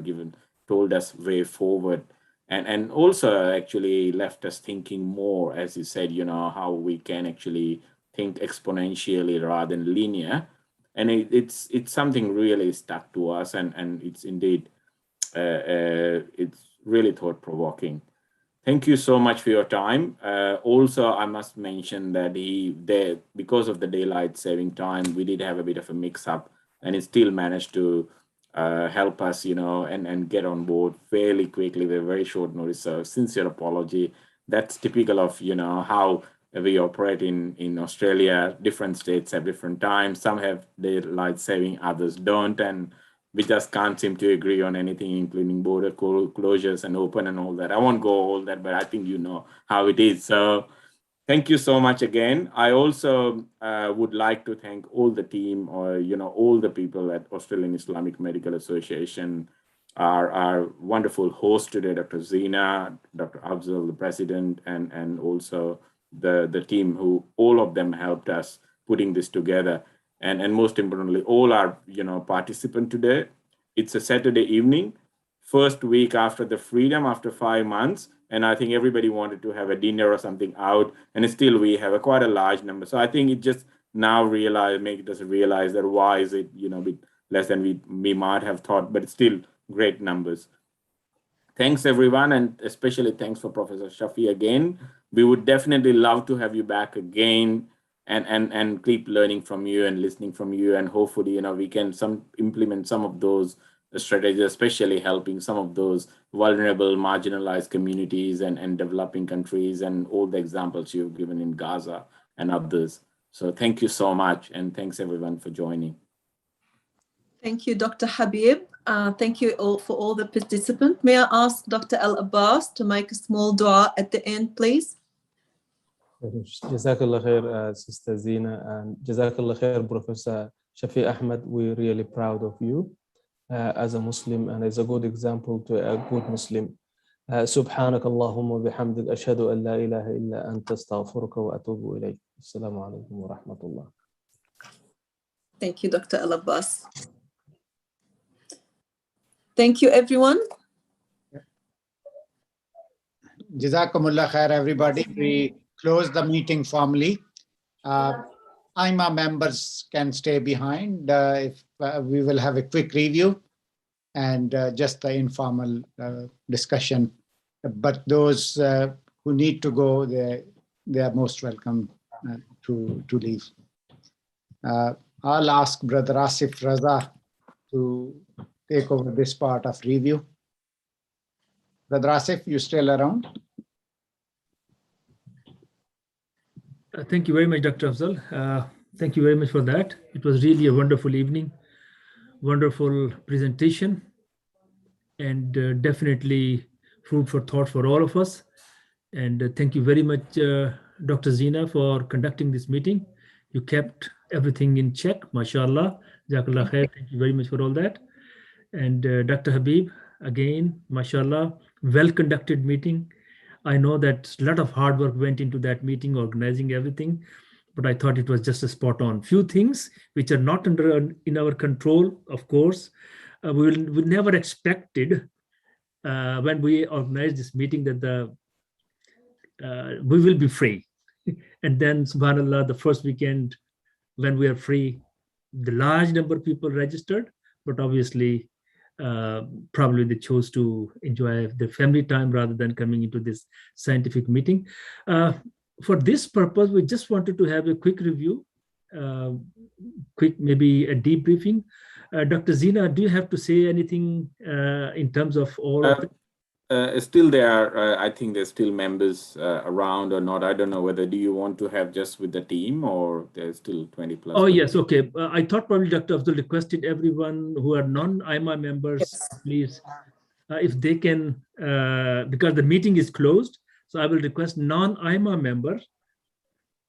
told us way forward, and also actually left us thinking more, as you said, how we can actually think exponentially rather than linear. And it's something really stuck to us, and it's indeed it's really thought-provoking. Thank you so much for your time. Also, I must mention that because of the daylight saving time, we did have a bit of a mix-up, and he still managed to help us, and get on board fairly quickly with a very short notice. So sincere apology. That's typical of how we operate in Australia. Different states have different times. Some have daylight saving, others don't. And we just can't seem to agree on anything, including border closures and open and all that. I won't go all that, but I think you know how it is. So thank you so much again. I also would like to thank all the team, or all the people at Australian Islamic Medical Association, our wonderful host today, Dr. Zina, Dr. Afzal, the president, and also the team who all of them helped us putting this together. And most importantly, all our participants today. It's a Saturday evening, first week after the freedom, after 5 months. And I think everybody wanted to have a dinner or something out, and still we have quite a large number. So I think it just now make us realize that why is it a bit less than we might have thought, but it's still great numbers. Thanks everyone, and especially thanks for Professor Shafi again. We would definitely love to have you back again and keep learning from you and listening from you, and hopefully we can implement some of those strategies, especially helping some of those vulnerable, marginalized communities and developing countries, and all the examples you've given in Gaza and others. So thank you so much, and thanks everyone for joining. Thank you, Dr. Habib. Thank you all for all the participants. May I ask Dr. Al Abbas to make a small dua at the end, please? Jazakallah khair, Sister Zina, and Jazakallah khair, Professor Shafi Ahmed. We're really proud of you as a Muslim and as a good example to a good Muslim. سبحانك اللهم وبحمدك أشهد أن لا إله إلا أنت أستغفرك وأتوب إليك. السلام عليكم ورحمة الله. Thank you, Dr. Al Abbas. Thank you, everyone. Jazakumullah khair, everybody. We close the meeting formally. AIMA members can stay behind if we will have a quick review and just the informal discussion. But those who need to go, they are most welcome to leave. I'll ask Brother Asif Raza to take over this part of review. Brother Asif, you still around? Thank you very much, Dr. Afzal. Thank you very much for that. It was really a wonderful evening, wonderful presentation, and definitely food for thought for all of us. And thank you very much, Dr. Zina, for conducting this meeting. You kept everything in check, mashallah. Jazakallah khair. Thank you very much for all that. And Dr. Habib, again, mashallah, well-conducted meeting. I know that a lot of hard work went into that meeting, organizing everything, but I thought it was just a spot on. Few things which are not in our control, of course. We never expected when we organized this meeting that we will be free. And then, subhanAllah, the first weekend when we are free, the large number of people registered, but obviously, probably they chose to enjoy the family time rather than coming into this scientific meeting. For this purpose, we just wanted to have a quick review, quick maybe a debriefing. Dr. Zina, do you have to say anything in terms of all of it? Still there, I think there's still members around or not. I don't know whether do you want to have just with the team or there's still 20 plus. Oh, yes. Okay. I thought probably Dr. Afzal requested everyone who are non-AIMA members, yes, please, if they can, because the meeting is closed. So I will request non-AIMA members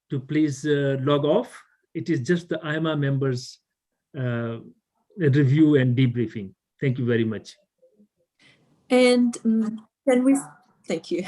to please log off. It is just the AIMA members review and debriefing. Thank you very much. And can we, thank you.